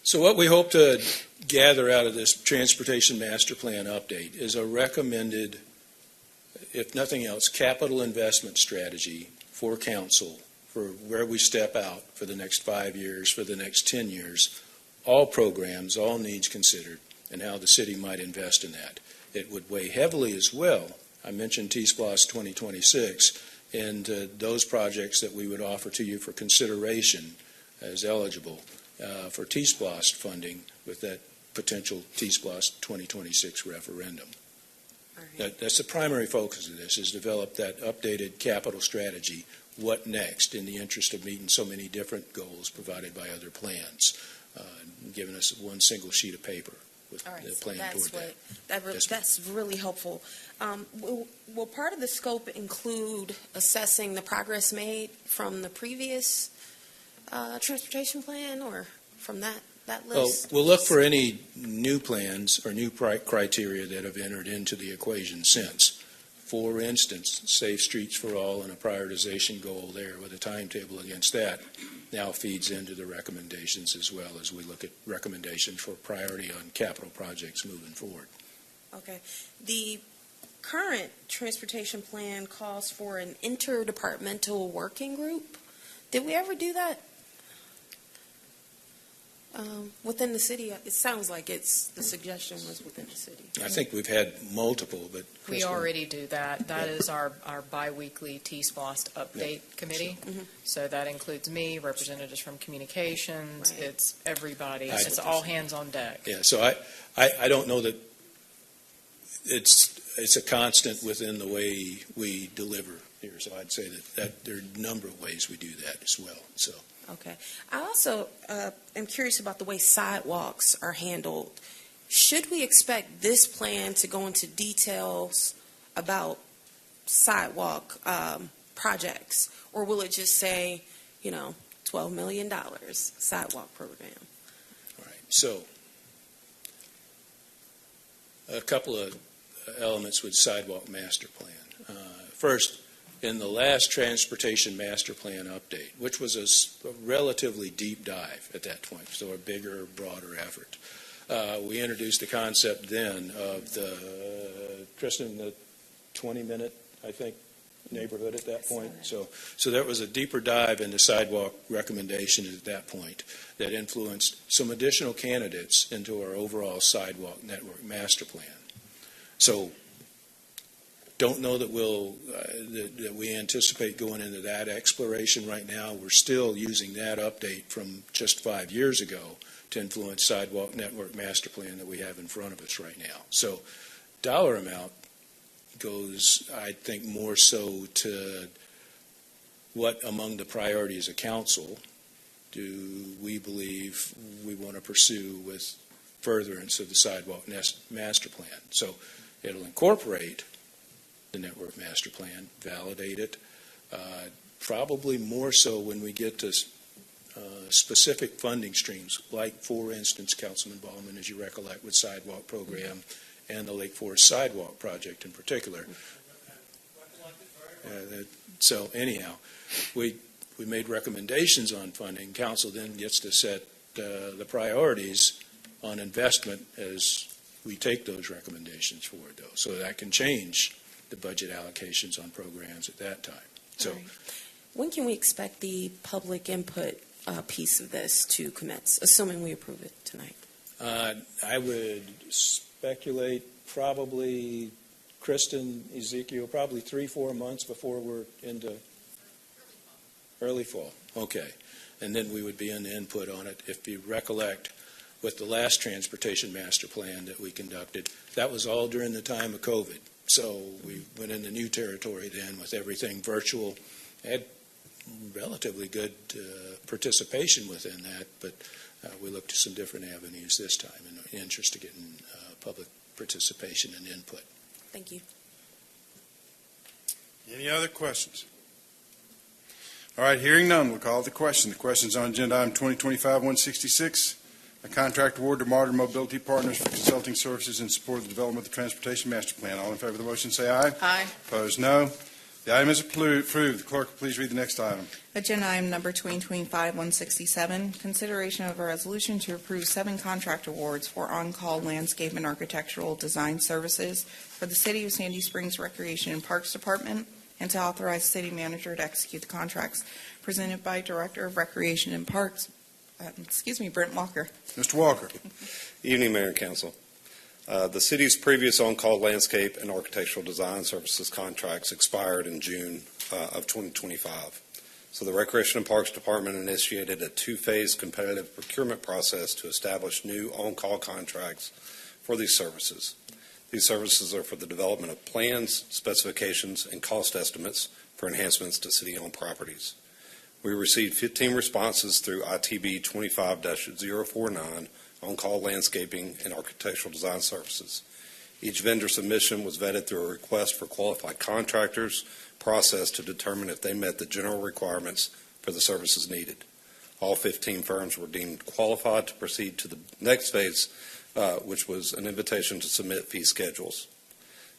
So what we hope to gather out of this Transportation Master Plan update is a recommended, if nothing else, capital investment strategy for council for where we step out for the next 5 years, for the next 10 years, all programs, all needs considered, and how the city might invest in that. It would weigh heavily as well. I mentioned T-SPLOST 2026 and those projects that we would offer to you for consideration as eligible for T-SPLOST funding with that potential T-SPLOST 2026 referendum. That's the primary focus of this, is develop that updated capital strategy. What next, in the interest of meeting so many different goals provided by other plans, giving us one single sheet of paper with the plan toward that. That's really helpful. Will part of the scope include assessing the progress made from the previous transportation plan, or from that list? We'll look for any new plans or new criteria that have entered into the equation since. For instance, Safe Streets for All and a prioritization goal there with a timetable against that now feeds into the recommendations, as well as we look at recommendations for priority on capital projects moving forward. Okay. The current transportation plan calls for an interdepartmental working group. Did we ever do that within the city? It sounds like the suggestion was within the city. I think we've had multiple, but We already do that. That is our biweekly T-SPLOST update committee. Mm-hmm. So that includes me, representatives from communications. Right. It's everybody. It's all hands on deck. Yeah, so I don't know that it's a constant within the way we deliver here. So I'd say that there are a number of ways we do that as well. So. Okay. I also am curious about the way sidewalks are handled. Should we expect this plan to go into details about sidewalk projects, or will it just say, $12 million sidewalk program? All right. So a couple of elements with sidewalk master plan. First, in the last Transportation Master Plan update, which was a relatively deep dive at that point, so a bigger, broader effort. We introduced the concept then of Kristen, the 20-minute, I think, neighborhood at that point. So that was a deeper dive into sidewalk recommendations at that point that influenced some additional candidates into our overall sidewalk network master plan. So don't know that that we anticipate going into that exploration right now. We're still using that update from just 5 years ago to influence sidewalk network master plan that we have in front of us right now. So dollar amount goes, I think, more so to what among the priorities of council do we believe we want to pursue with furtherance of the sidewalk master plan. So it'll incorporate the network master plan, validate it, probably more so when we get to specific funding streams, like, for instance, Councilman Ballman, as you recollect, with sidewalk program and the Lake Forest Sidewalk project in particular. So anyhow, we made recommendations on funding. Council then gets to set the priorities on investment as we take those recommendations forward, though. So that can change the budget allocations on programs at that time. So, right. When can we expect the public input piece of this to commence, assuming we approve it tonight? I would speculate probably, Kristen, Ezekiel, probably 3-4 months before we're into early fall. Okay. And then we would be in the input on it. If you recollect, with the last transportation master plan that we conducted, that was all during the time of COVID. So we went into new territory then with everything virtual. Had relatively good participation within that, but we looked at some different avenues this time in the interest of getting public participation and input. Thank you. Any other questions? All right, hearing none, we'll call the question. The question's on agenda item 2025-166, a contract award to Modern Mobility Partners for consulting services in support of the development of the Transportation Master Plan. All in favor of the motion say aye. Aye. Opposed, no. The item is approved. The clerk will please read the next item. Agenda item number 2025-167, consideration of a resolution to approve 7 contract awards for on-call landscape and architectural design services for the City of Sandy Springs Recreation and Parks Department, and to authorize the city manager to execute the contracts presented by Director of Recreation and Parks, Brent Walker. Mr. Walker. Evening, Mayor and Council. The city's previous on-call landscape and architectural design services contracts expired in June of 2025. So the Recreation and Parks Department initiated a 2-phase competitive procurement process to establish new on-call contracts for these services. These services are for the development of plans, specifications, and cost estimates for enhancements to city-owned properties. We received 15 responses through ITB 25-049 on-call landscaping and architectural design services. Each vendor submission was vetted through a request for qualified contractors process to determine if they met the general requirements for the services needed. All 15 firms were deemed qualified to proceed to the next phase, which was an invitation to submit fee schedules.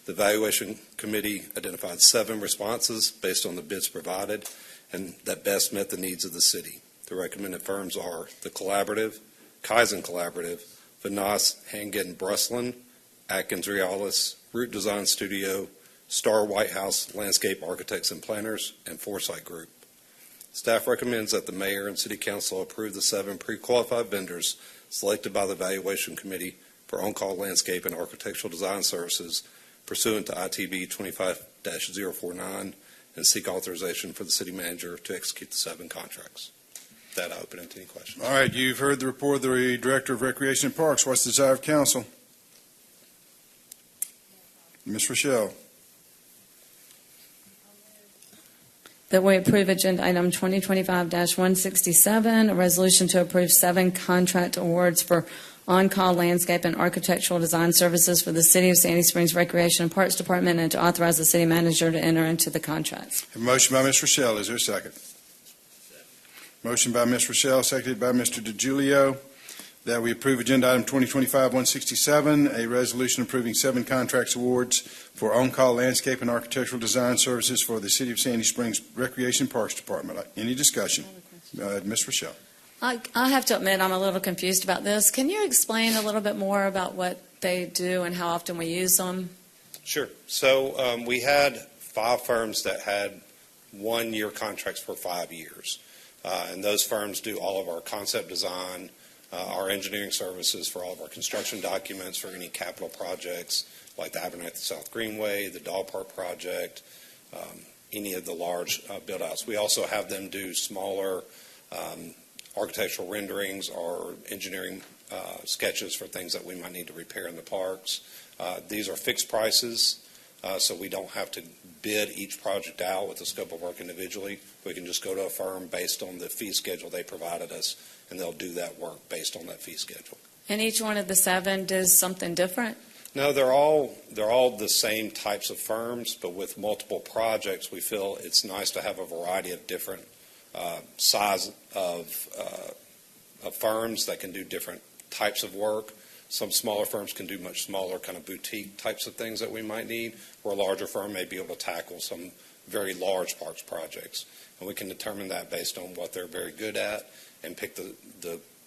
The evaluation committee identified 7 responses based on the bids provided and that best met the needs of the city. The recommended firms are The Collaborative, Kaizen Collaborative, Vanas Hangen Breslin, Atkins Realis, Root Design Studio, Star White House Landscape Architects and Planners, and Foresight Group. Staff recommends that the mayor and city council approve the 7 pre-qualified vendors selected by the evaluation committee for on-call landscape and architectural design services pursuant to ITB 25-049 and seek authorization for the city manager to execute the 7 contracts. With that, I open it to any questions. All right, you've heard the report of the Director of Recreation and Parks. What's the desire of council? Ms. Rochelle. That we approve agenda item 2025-167, a resolution to approve 7 contract awards for on-call landscape and architectural design services for the City of Sandy Springs Recreation and Parks Department, and to authorize the city manager to enter into the contracts. A motion by Ms. Rochelle. Is there a second? Motion by Ms. Rochelle, seconded by Mr. DiGiulio. that we approve agenda item 2025-167, a resolution approving 7 contracts awards for on-call landscape and architectural design services for the City of Sandy Springs Recreation Parks Department. Any discussion? Ms. Rochelle. I have to admit, I'm a little confused about this. Can you explain a little bit more about what they do and how often we use them? Sure. So we had 5 firms that had 1-year contracts for 5 years. And those firms do all of our concept design, our engineering services for all of our construction documents for any capital projects like the Abernathy South Greenway, the Dog Park project, any of the large build-outs. We also have them do smaller architectural renderings or engineering sketches for things that we might need to repair in the parks. These are fixed prices, so we don't have to bid each project out with the scope of work individually. We can just go to a firm based on the fee schedule they provided us, and they'll do that work based on that fee schedule. And each one of the 7 does something different? No, they're all the same types of firms, but with multiple projects, we feel it's nice to have a variety of different size of firms that can do different types of work. Some smaller firms can do much smaller kind of boutique types of things that we might need, where a larger firm may be able to tackle some very large parks projects. And we can determine that based on what they're very good at and pick the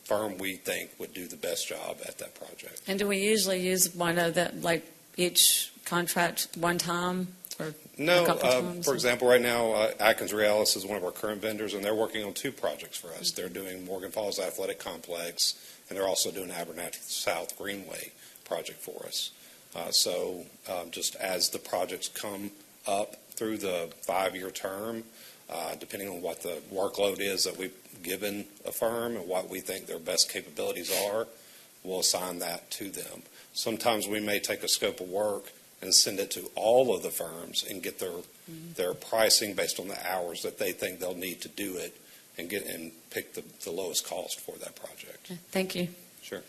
firm we think would do the best job at that project. And do we usually use one of the, like, each contract one time? Or no, a couple times? For example, right now, Atkins Realis is one of our current vendors, and they're working on 2 projects for us. They're doing Morgan Falls Athletic Complex, and they're also doing Abernathy South Greenway project for us. So just as the projects come up through the 5-year term, depending on what the workload is that we've given a firm and what we think their best capabilities are, we'll assign that to them. Sometimes we may take a scope of work and send it to all of the firms and get their pricing based on the hours that they think they'll need to do it and pick the lowest cost for that project. Thank you. Sure.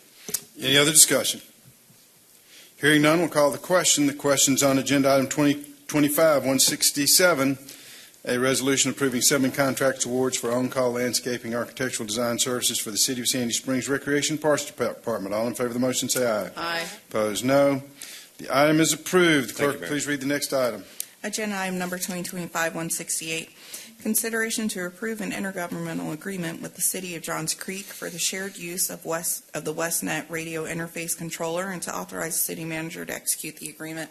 Any other discussion? Hearing none, we'll call the question. The question's on agenda item 2025-167, a resolution approving 7 contract awards for on-call landscaping architectural design services for the City of Sandy Springs Recreation Parks Department. All in favor of the motion, say aye. Aye. Opposed, no. The item is approved. Thank you, Clerk, Mayor. please read the next item. Agenda item number 2025-168, consideration to approve an intergovernmental agreement with the City of Johns Creek for the shared use of the WestNet radio interface controller and to authorize the city manager to execute the agreement.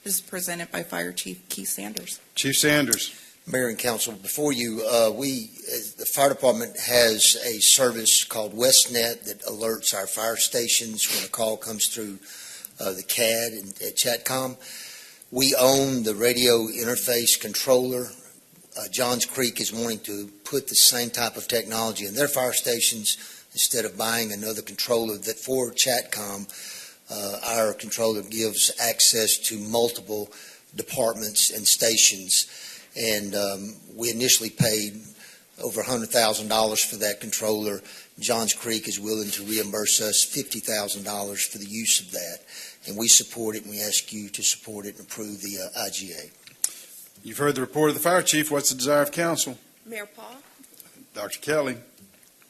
This is presented by Fire Chief Keith Sanders. Chief Sanders. Mayor and Council, before you, the fire department has a service called WestNet that alerts our fire stations when a call comes through the CAD at Chatcom. We own the radio interface controller. Johns Creek is wanting to put the same type of technology in their fire stations instead of buying another controller that for Chatcom, our controller gives access to multiple departments and stations. And we initially paid over $100,000 for that controller. Johns Creek is willing to reimburse us $50,000 for the use of that. And we support it, and we ask you to support it and approve the IGA. You've heard the report of the fire chief. What's the desire of council? Mayor Paul, Dr. Kelly.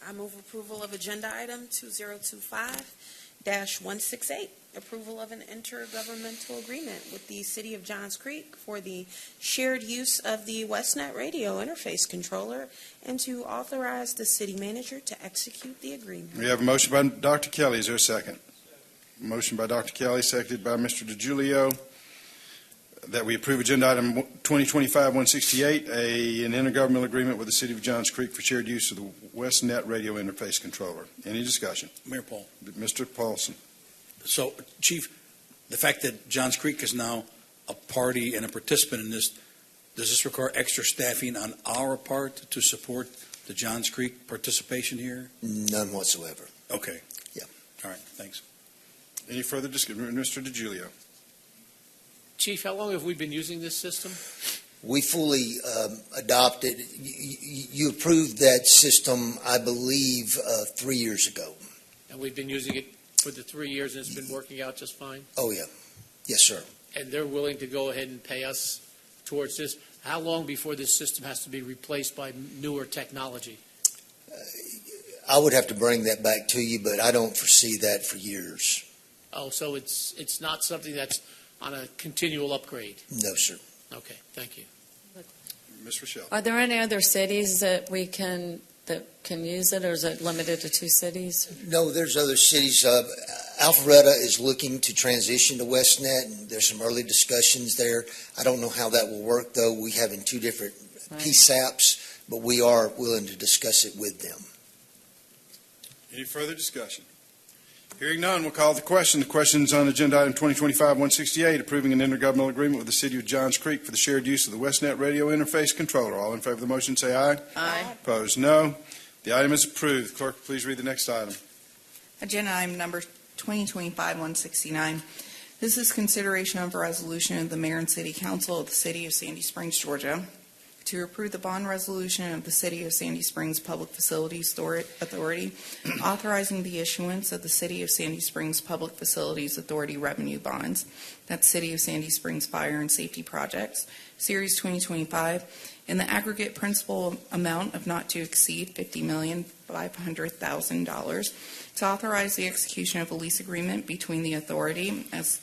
I move approval of agenda item 2025-168, approval of an intergovernmental agreement with the City of Johns Creek for the shared use of the WestNet radio interface controller and to authorize the city manager to execute the agreement. We have a motion by Dr. Kelly. Is there a second? Motion by Dr. Kelly, seconded by Mr. DiGiulio, that we approve agenda item 2025-168, an intergovernmental agreement with the City of Johns Creek for shared use of the WestNet radio interface controller. Any discussion? Mayor Paul. Mr. Paulson. So, Chief, the fact that Johns Creek is now a party and a participant in this, does this require extra staffing on our part to support the Johns Creek participation here? None whatsoever. Okay. Yeah. All right, thanks. Any further discussion? Mr. DiGiulio. Chief, how long have we been using this system? We fully adopted, you approved that system, I believe, 3 years ago. And we've been using it for the 3 years, and it's been working out just fine? Oh, yeah. Yes, sir. And they're willing to go ahead and pay us towards this? How long before this system has to be replaced by newer technology? I would have to bring that back to you, but I don't foresee that for years. Oh, so it's not something that's on a continual upgrade? No, sir. Okay, thank you. Ms. Rochelle. Are there any other cities that can use it, or is it limited to 2 cities? No, there's other cities. Alpharetta is looking to transition to WestNet, and there's some early discussions there. I don't know how that will work, though. We have in 2 different PSAPs, but we are willing to discuss it with them. Any further discussion? Hearing none, we'll call the question. The question is on agenda item 2025-168, approving an intergovernmental agreement with the City of Johns Creek for the shared use of the WestNet radio interface controller. All in favor of the motion say aye. Aye. Opposed, no. The item is approved. Clerk, please read the next item. Agenda item number 2025-169. This is consideration of a resolution of the Mayor and City Council of the City of Sandy Springs, Georgia, to approve the bond resolution of the City of Sandy Springs Public Facilities Authority, authorizing the issuance of the City of Sandy Springs Public Facilities Authority revenue bonds, that's City of Sandy Springs Fire and Safety Projects, Series 2025, in the aggregate principal amount of not to exceed $50,500,000, to authorize the execution of a lease agreement between the authority as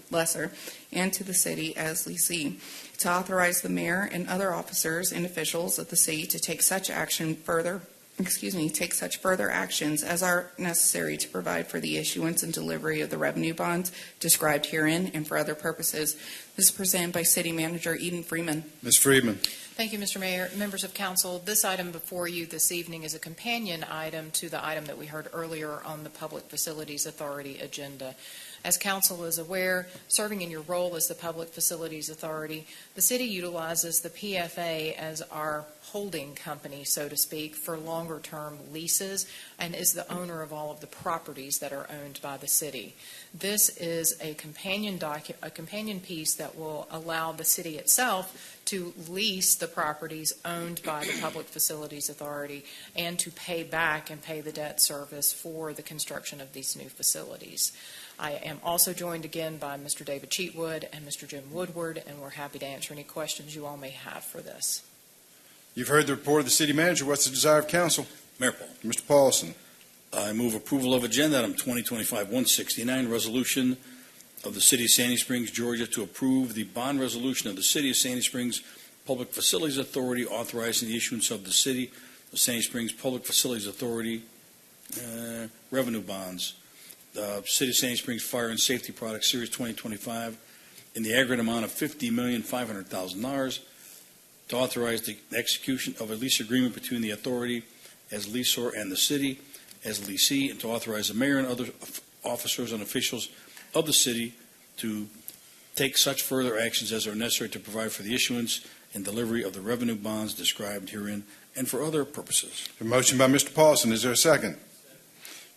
lessor and to the city as lessee, to authorize the mayor and other officers and officials of the city to take such further actions as are necessary to provide for the issuance and delivery of the revenue bonds described herein and for other purposes. This is presented by City Manager Eden Freeman. Ms. Friedman. Thank you, Mr. Mayor. Members of council, this item before you this evening is a companion item to the item that we heard earlier on the Public Facilities Authority agenda. As council is aware, serving in your role as the Public Facilities Authority, the city utilizes the PFA as our holding company, so to speak, for longer-term leases and is the owner of all of the properties that are owned by the city. This is a companion piece that will allow the city itself to lease the properties owned by the Public Facilities Authority and to pay back and pay the debt service for the construction of these new facilities. I am also joined again by Mr. David Cheatwood and Mr. Jim Woodward, and we're happy to answer any questions you all may have for this. You've heard the report of the city manager. What's the desire of council? Mayor Paul. Mr. Paulson. I move approval of agenda item 2025-169, resolution of the City of Sandy Springs, Georgia, to approve the bond resolution of the City of Sandy Springs Public Facilities Authority authorizing the issuance of the City of Sandy Springs Public Facilities Authority revenue bonds, the City of Sandy Springs Fire and Safety Products Series 2025, in the aggregate amount of $50,500,000, to authorize the execution of a lease agreement between the authority as lessor and the city as lessee, and to authorize the mayor and other officers and officials of the city to take such further actions as are necessary to provide for the issuance and delivery of the revenue bonds described herein and for other purposes. A motion by Mr. Paulson. Is there a second?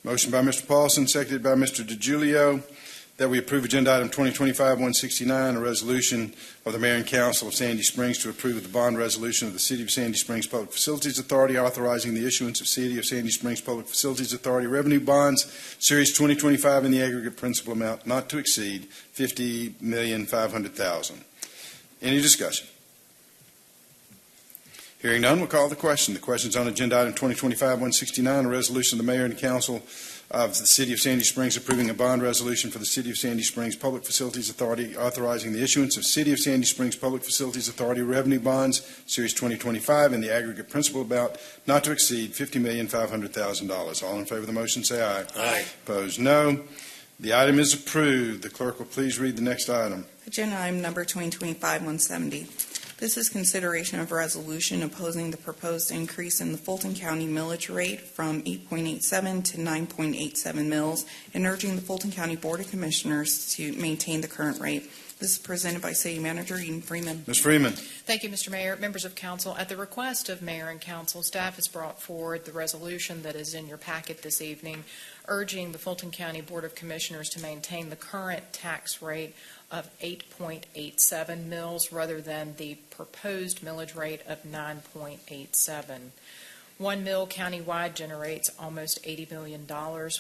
Motion by Mr. Paulson, seconded by Mr. DiGiulio, that we approve agenda item 2025-169, a resolution of the Mayor and Council of Sandy Springs to approve the bond resolution of the City of Sandy Springs Public Facilities Authority authorizing the issuance of City of Sandy Springs Public Facilities Authority revenue bonds, Series 2025, in the aggregate principal amount not to exceed $50,500,000. Any discussion? Hearing none, we'll call the question. The question is on agenda item 2025-169, a resolution of the Mayor and Council of the City of Sandy Springs approving a bond resolution for the City of Sandy Springs Public Facilities Authority authorizing the issuance of City of Sandy Springs Public Facilities Authority revenue bonds, Series 2025, in the aggregate principal amount not to exceed $50,500,000. All in favor of the motion say aye. Aye. Opposed, no. The item is approved. The clerk will please read the next item. Agenda item number 2025-170. This is consideration of a resolution opposing the proposed increase in the Fulton County millage rate from 8.87 to 9.87 mils and urging the Fulton County Board of Commissioners to maintain the current rate. This is presented by City Manager Eden Freeman. Ms. Freeman. Thank you, Mr. Mayor. Members of council, at the request of Mayor and Council, staff has brought forward the resolution that is in your packet this evening, urging the Fulton County Board of Commissioners to maintain the current tax rate of 8.87 mils rather than the proposed millage rate of 9.87. 1 mil countywide generates almost $80 million,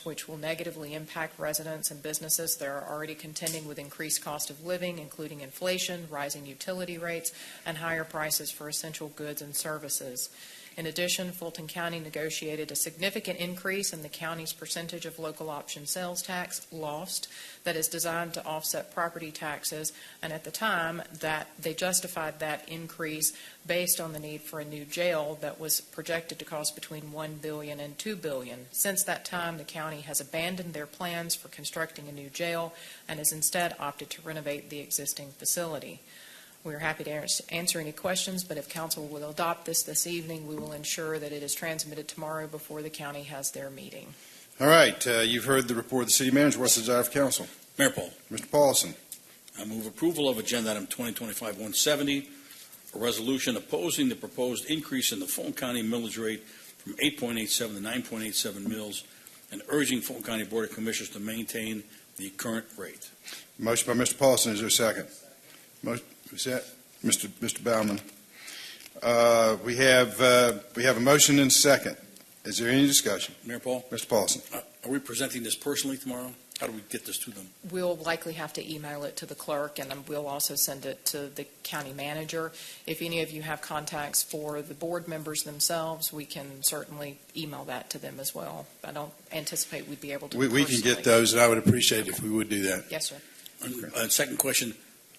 which will negatively impact residents and businesses that are already contending with increased cost of living, including inflation, rising utility rates, and higher prices for essential goods and services. In addition, Fulton County negotiated a significant increase in the county's percentage of local option sales tax, LOST, that is designed to offset property taxes, and at the time that they justified that increase based on the need for a new jail that was projected to cost between $1 billion and $2 billion. Since that time, the county has abandoned their plans for constructing a new jail and has instead opted to renovate the existing facility. We are happy to answer any questions, but if council will adopt this evening, we will ensure that it is transmitted tomorrow before the county has their meeting. All right, you've heard the report of the city manager. What's the desire of council? Mayor Paul. Mr. Paulson. I move approval of agenda item 2025-170, a resolution opposing the proposed increase in the Fulton County millage rate from 8.87 to 9.87 mils and urging Fulton County Board of Commissioners to maintain the current rate. Motion by Mr. Paulson. Is there a second? Is that Mr. Baumann? We have a motion and a second. Is there any discussion? Mayor Paul? Mr. Paulson. Are we presenting this personally tomorrow? How do we get this to them? We'll likely have to email it to the clerk, and we'll also send it to the county manager. If any of you have contacts for the board members themselves, we can certainly email that to them as well. I don't anticipate we'd be able to. We can get those, and I would appreciate it if we would do that. Yes, sir. Second question,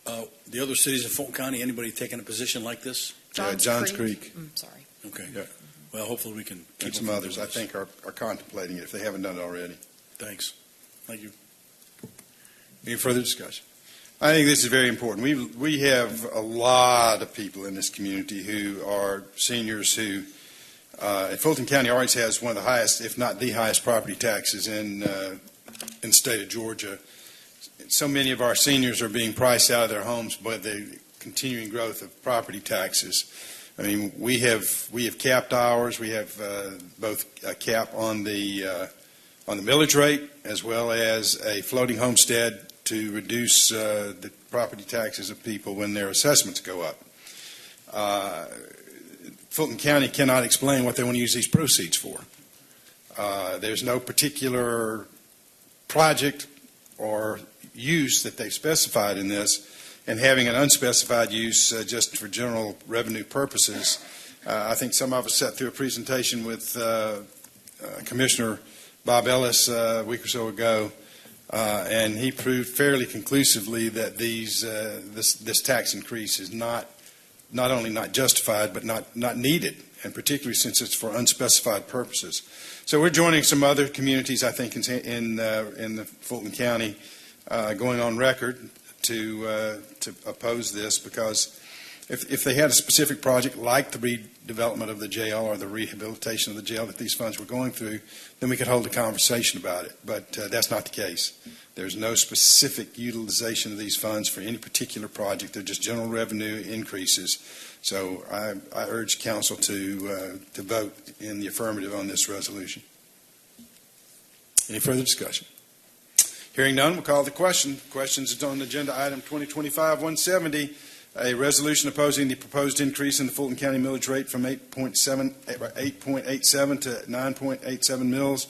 the other cities of Fulton County, anybody taking a position like this? Johns Creek. Sorry. Okay. Yeah. Well, hopefully we can. And some others, I think, are contemplating it if they haven't done it already. Thanks. Thank you. Any further discussion? I think this is very important. We have a lot of people in this community who are seniors who, Fulton County always has one of the highest, if not the highest, property taxes in the state of Georgia. So many of our seniors are being priced out of their homes by the continuing growth of property taxes. I mean, we have capped ours. We have both a cap on the millage rate as well as a floating homestead to reduce the property taxes of people when their assessments go up. Fulton County cannot explain what they want to use these proceeds for. There's no particular project or use that they've specified in this, and having an unspecified use just for general revenue purposes. I think some of us sat through a presentation with Commissioner Bob Ellis a week or so ago, and he proved fairly conclusively that this tax increase is not only not justified, but not needed, and particularly since it's for unspecified purposes. So we're joining some other communities, I think, in the Fulton County, going on record to oppose this, because if they had a specific project like the redevelopment of the jail or the rehabilitation of the jail that these funds were going through, then we could hold a conversation about it. But that's not the case. There's no specific utilization of these funds for any particular project. They're just general revenue increases. So I urge council to vote in the affirmative on this resolution. Any further discussion? Hearing none, we'll call the question. Questions is on agenda item 2025-170, a resolution opposing the proposed increase in the Fulton County millage rate from 8.87 to 9.87 mils,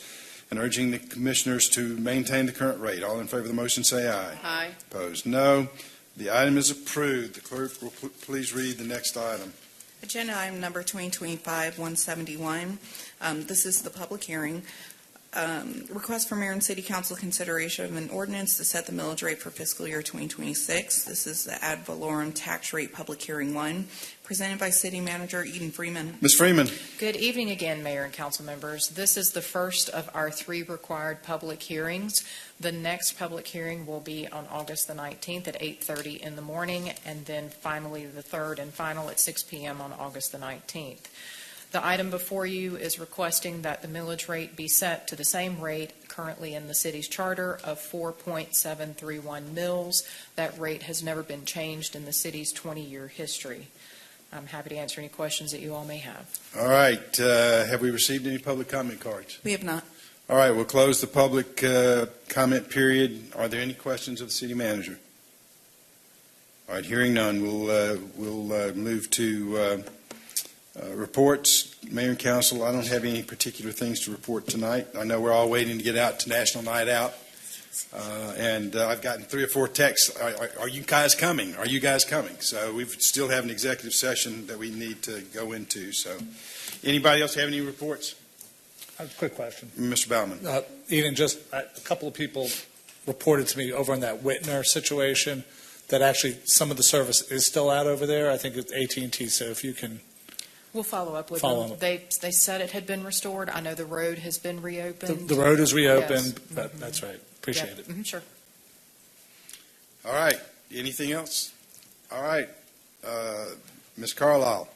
and urging the commissioners to maintain the current rate. All in favor of the motion say aye. Aye. Opposed, no. The item is approved. The clerk will please read the next item. Agenda item number 2025-171. This is the public hearing. Request for Mayor and City Council consideration of an ordinance to set the millage rate for fiscal year 2026. This is the ad valorem tax rate public hearing 1, presented by City Manager Eden Freeman. Ms. Freeman. Good evening again, Mayor and council members. This is the first of our 3 required public hearings. The next public hearing will be on August the 19th at 8:30 in the morning, and then finally the third and final at 6 p.m. on August the 19th. The item before you is requesting that the millage rate be set to the same rate currently in the city's charter of 4.731 mils. That rate has never been changed in the city's 20-year history. I'm happy to answer any questions that you all may have. All right. Have we received any public comment cards? We have not. All right. We'll close the public comment period. Are there any questions of the city manager? All right. Hearing none, we'll move to reports. Mayor and council, I don't have any particular things to report tonight. I know we're all waiting to get out to National Night Out, And I've gotten 3 or 4 texts, are you guys coming? Are you guys coming? So we still have an executive session that we need to go into. So anybody else have any reports? I have a quick question. Mr. Baumann. Even just a couple of people reported to me over in that Whitner situation that actually some of the service is still out over there. I think it's AT&T, so if you can. We'll follow up with Follow them. up. They said it had been restored. I know the road has been reopened. The road is reopened. Yes. That's right. Appreciate it. Sure. All right. Anything else? All right. Ms. Carlisle,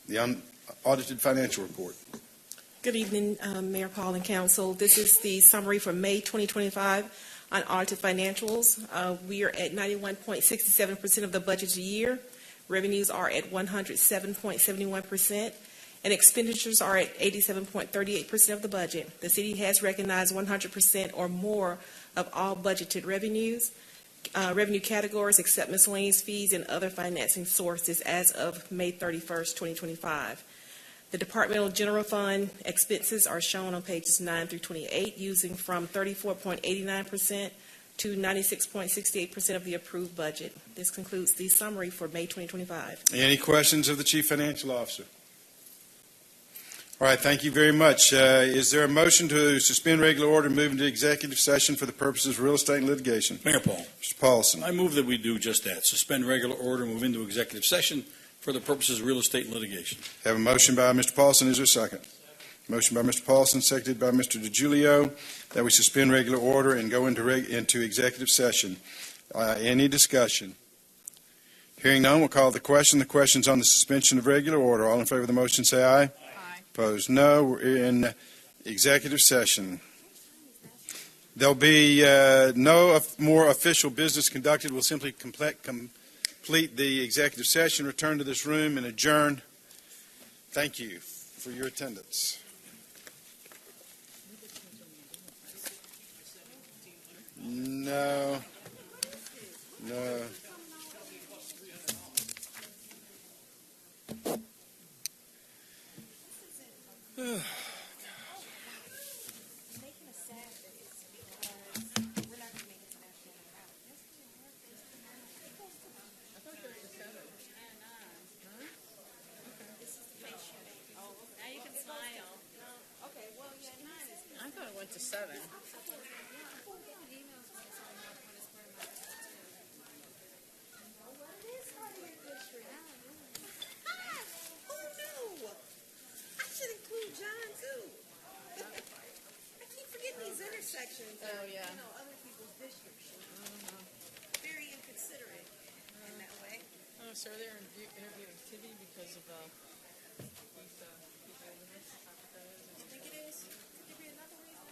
the unaudited financial report. Good evening, Mayor Paul and Council. This is the summary for May 2025 on audited financials. We are at 91.67% of the budget a year. Revenues are at 107.71%, and expenditures are at 87.38% of the budget. The city has recognized 100% or more of all budgeted revenues, revenue categories except miscellaneous fees and other financing sources as of May 31st, 2025. The Departmental General Fund expenses are shown on pages 9 through 28, using from 34.89% to 96.68% of the approved budget. This concludes the summary for May 2025. Any questions of the Chief Financial Officer? All right, thank you very much. Is there a motion to suspend regular order and move into executive session for the purposes of real estate and litigation? Mayor Paul. Mr. Paulson. I move that we do just that. Suspend regular order, move into executive session for the purposes of real estate and litigation. Have a motion by Mr. Paulson. Is there a second? Motion by Mr. Paulson, seconded by Mr. DiGiulio, that we suspend regular order and go into executive session. Any discussion? Hearing none, we'll call the question. The question's on the suspension of regular order. All in favor of the motion, say aye. Aye. Opposed, no. We're in executive session. There'll be no more official business conducted. We'll simply complete the executive session, return to this room, and adjourn. Thank you for your attendance. No. I thought it went to 7. Intersections. Oh, yeah. Other people's districts. Very inconsiderate in that way. Oh, so they're interviewing Tibby because of these people in this. I think it is. Could be another reason.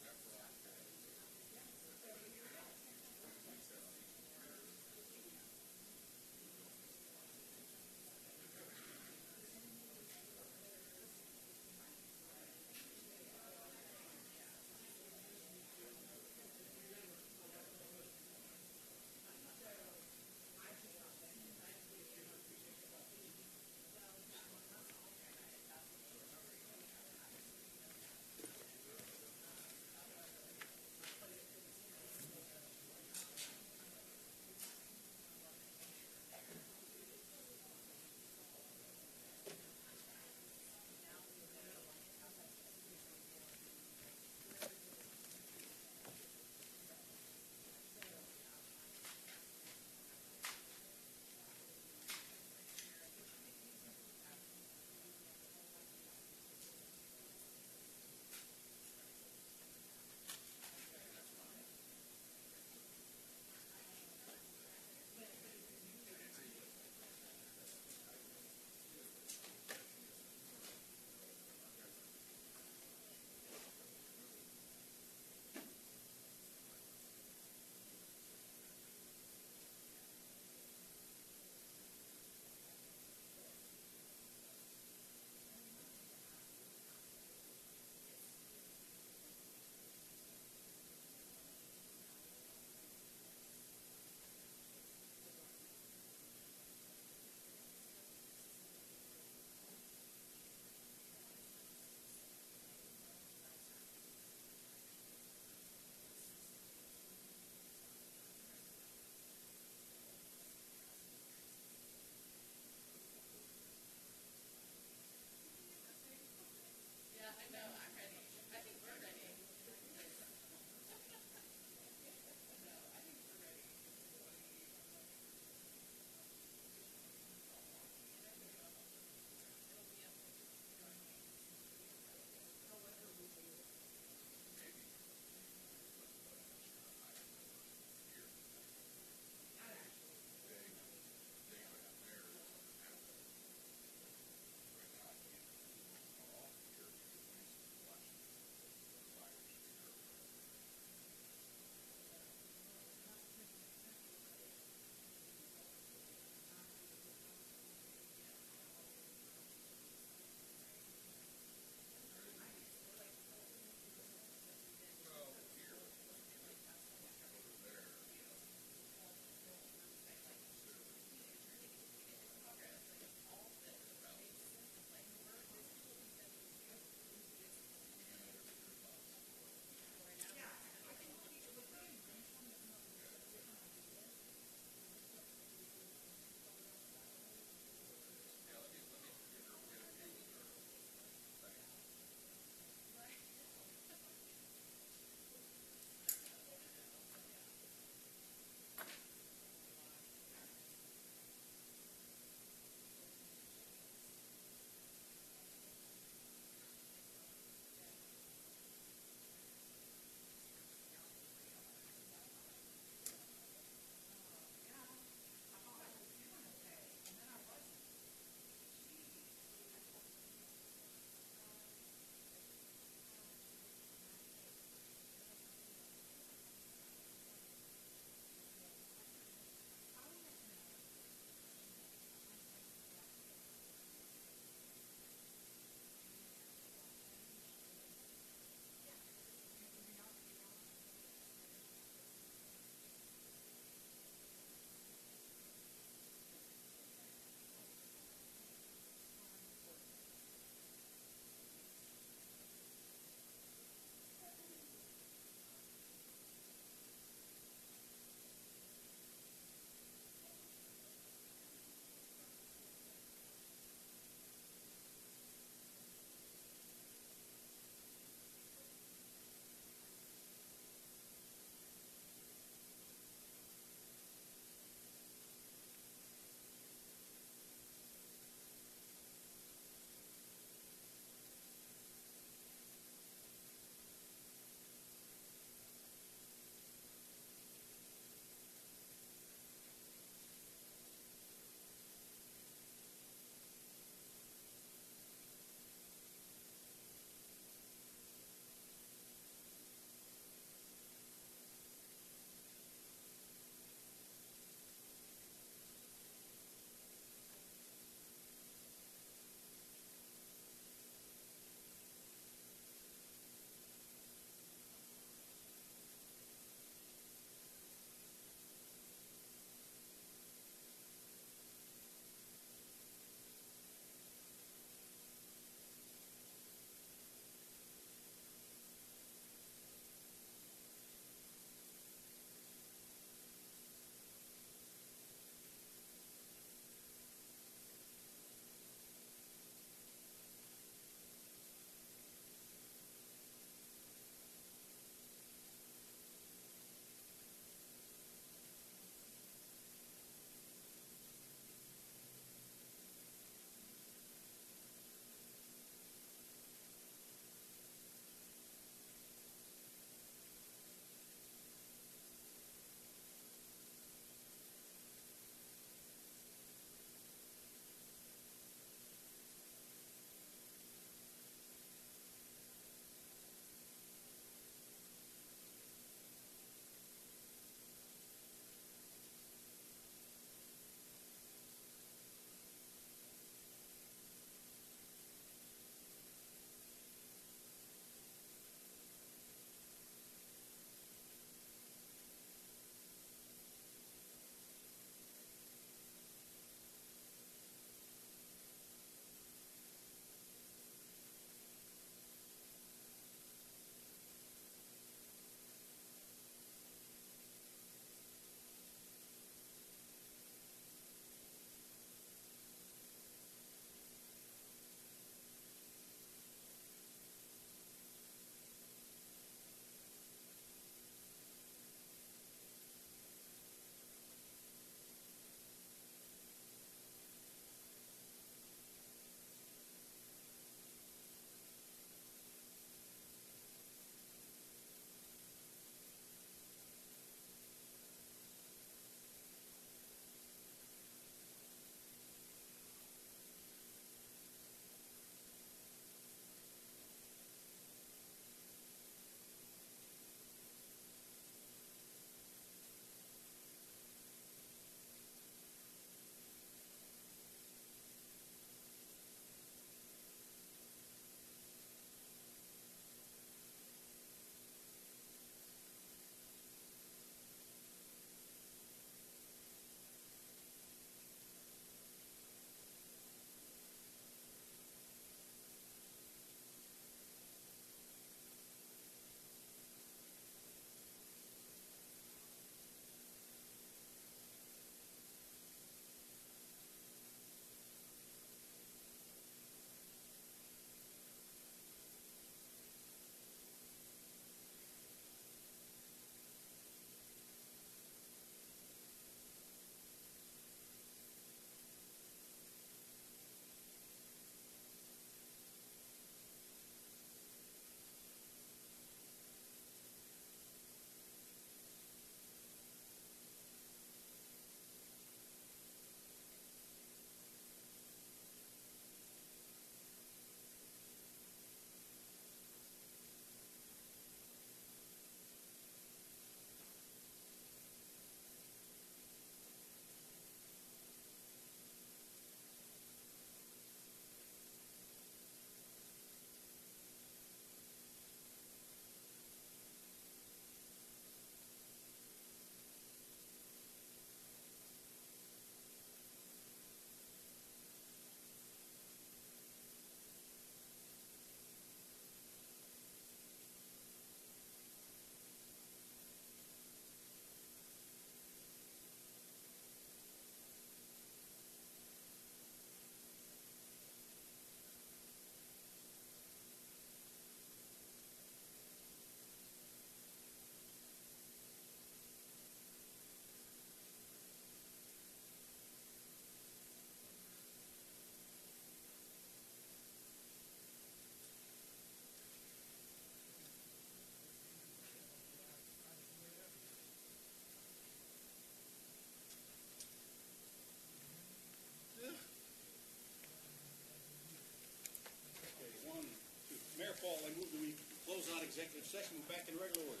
executive session. We're back in regular order.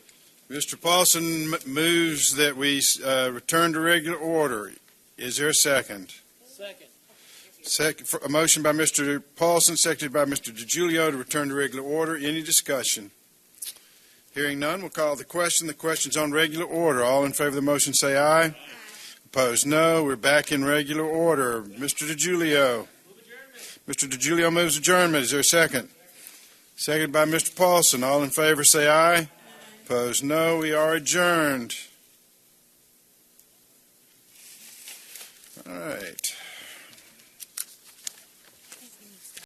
Mr. Paulson moves that we return to regular order. Is there a second? A motion by Mr. Paulson, seconded by Mr. DiGiulio to return to regular order. Any discussion? Hearing none, we'll call the question. The question's on regular order. All in favor of the motion say aye. Opposed, no. We're back in regular order. Mr. DiGiulio. Mr. DiGiulio moves adjournment. Is there a second? Seconded by Mr. Paulson. All in favor say aye. Opposed, no. We are adjourned. All right.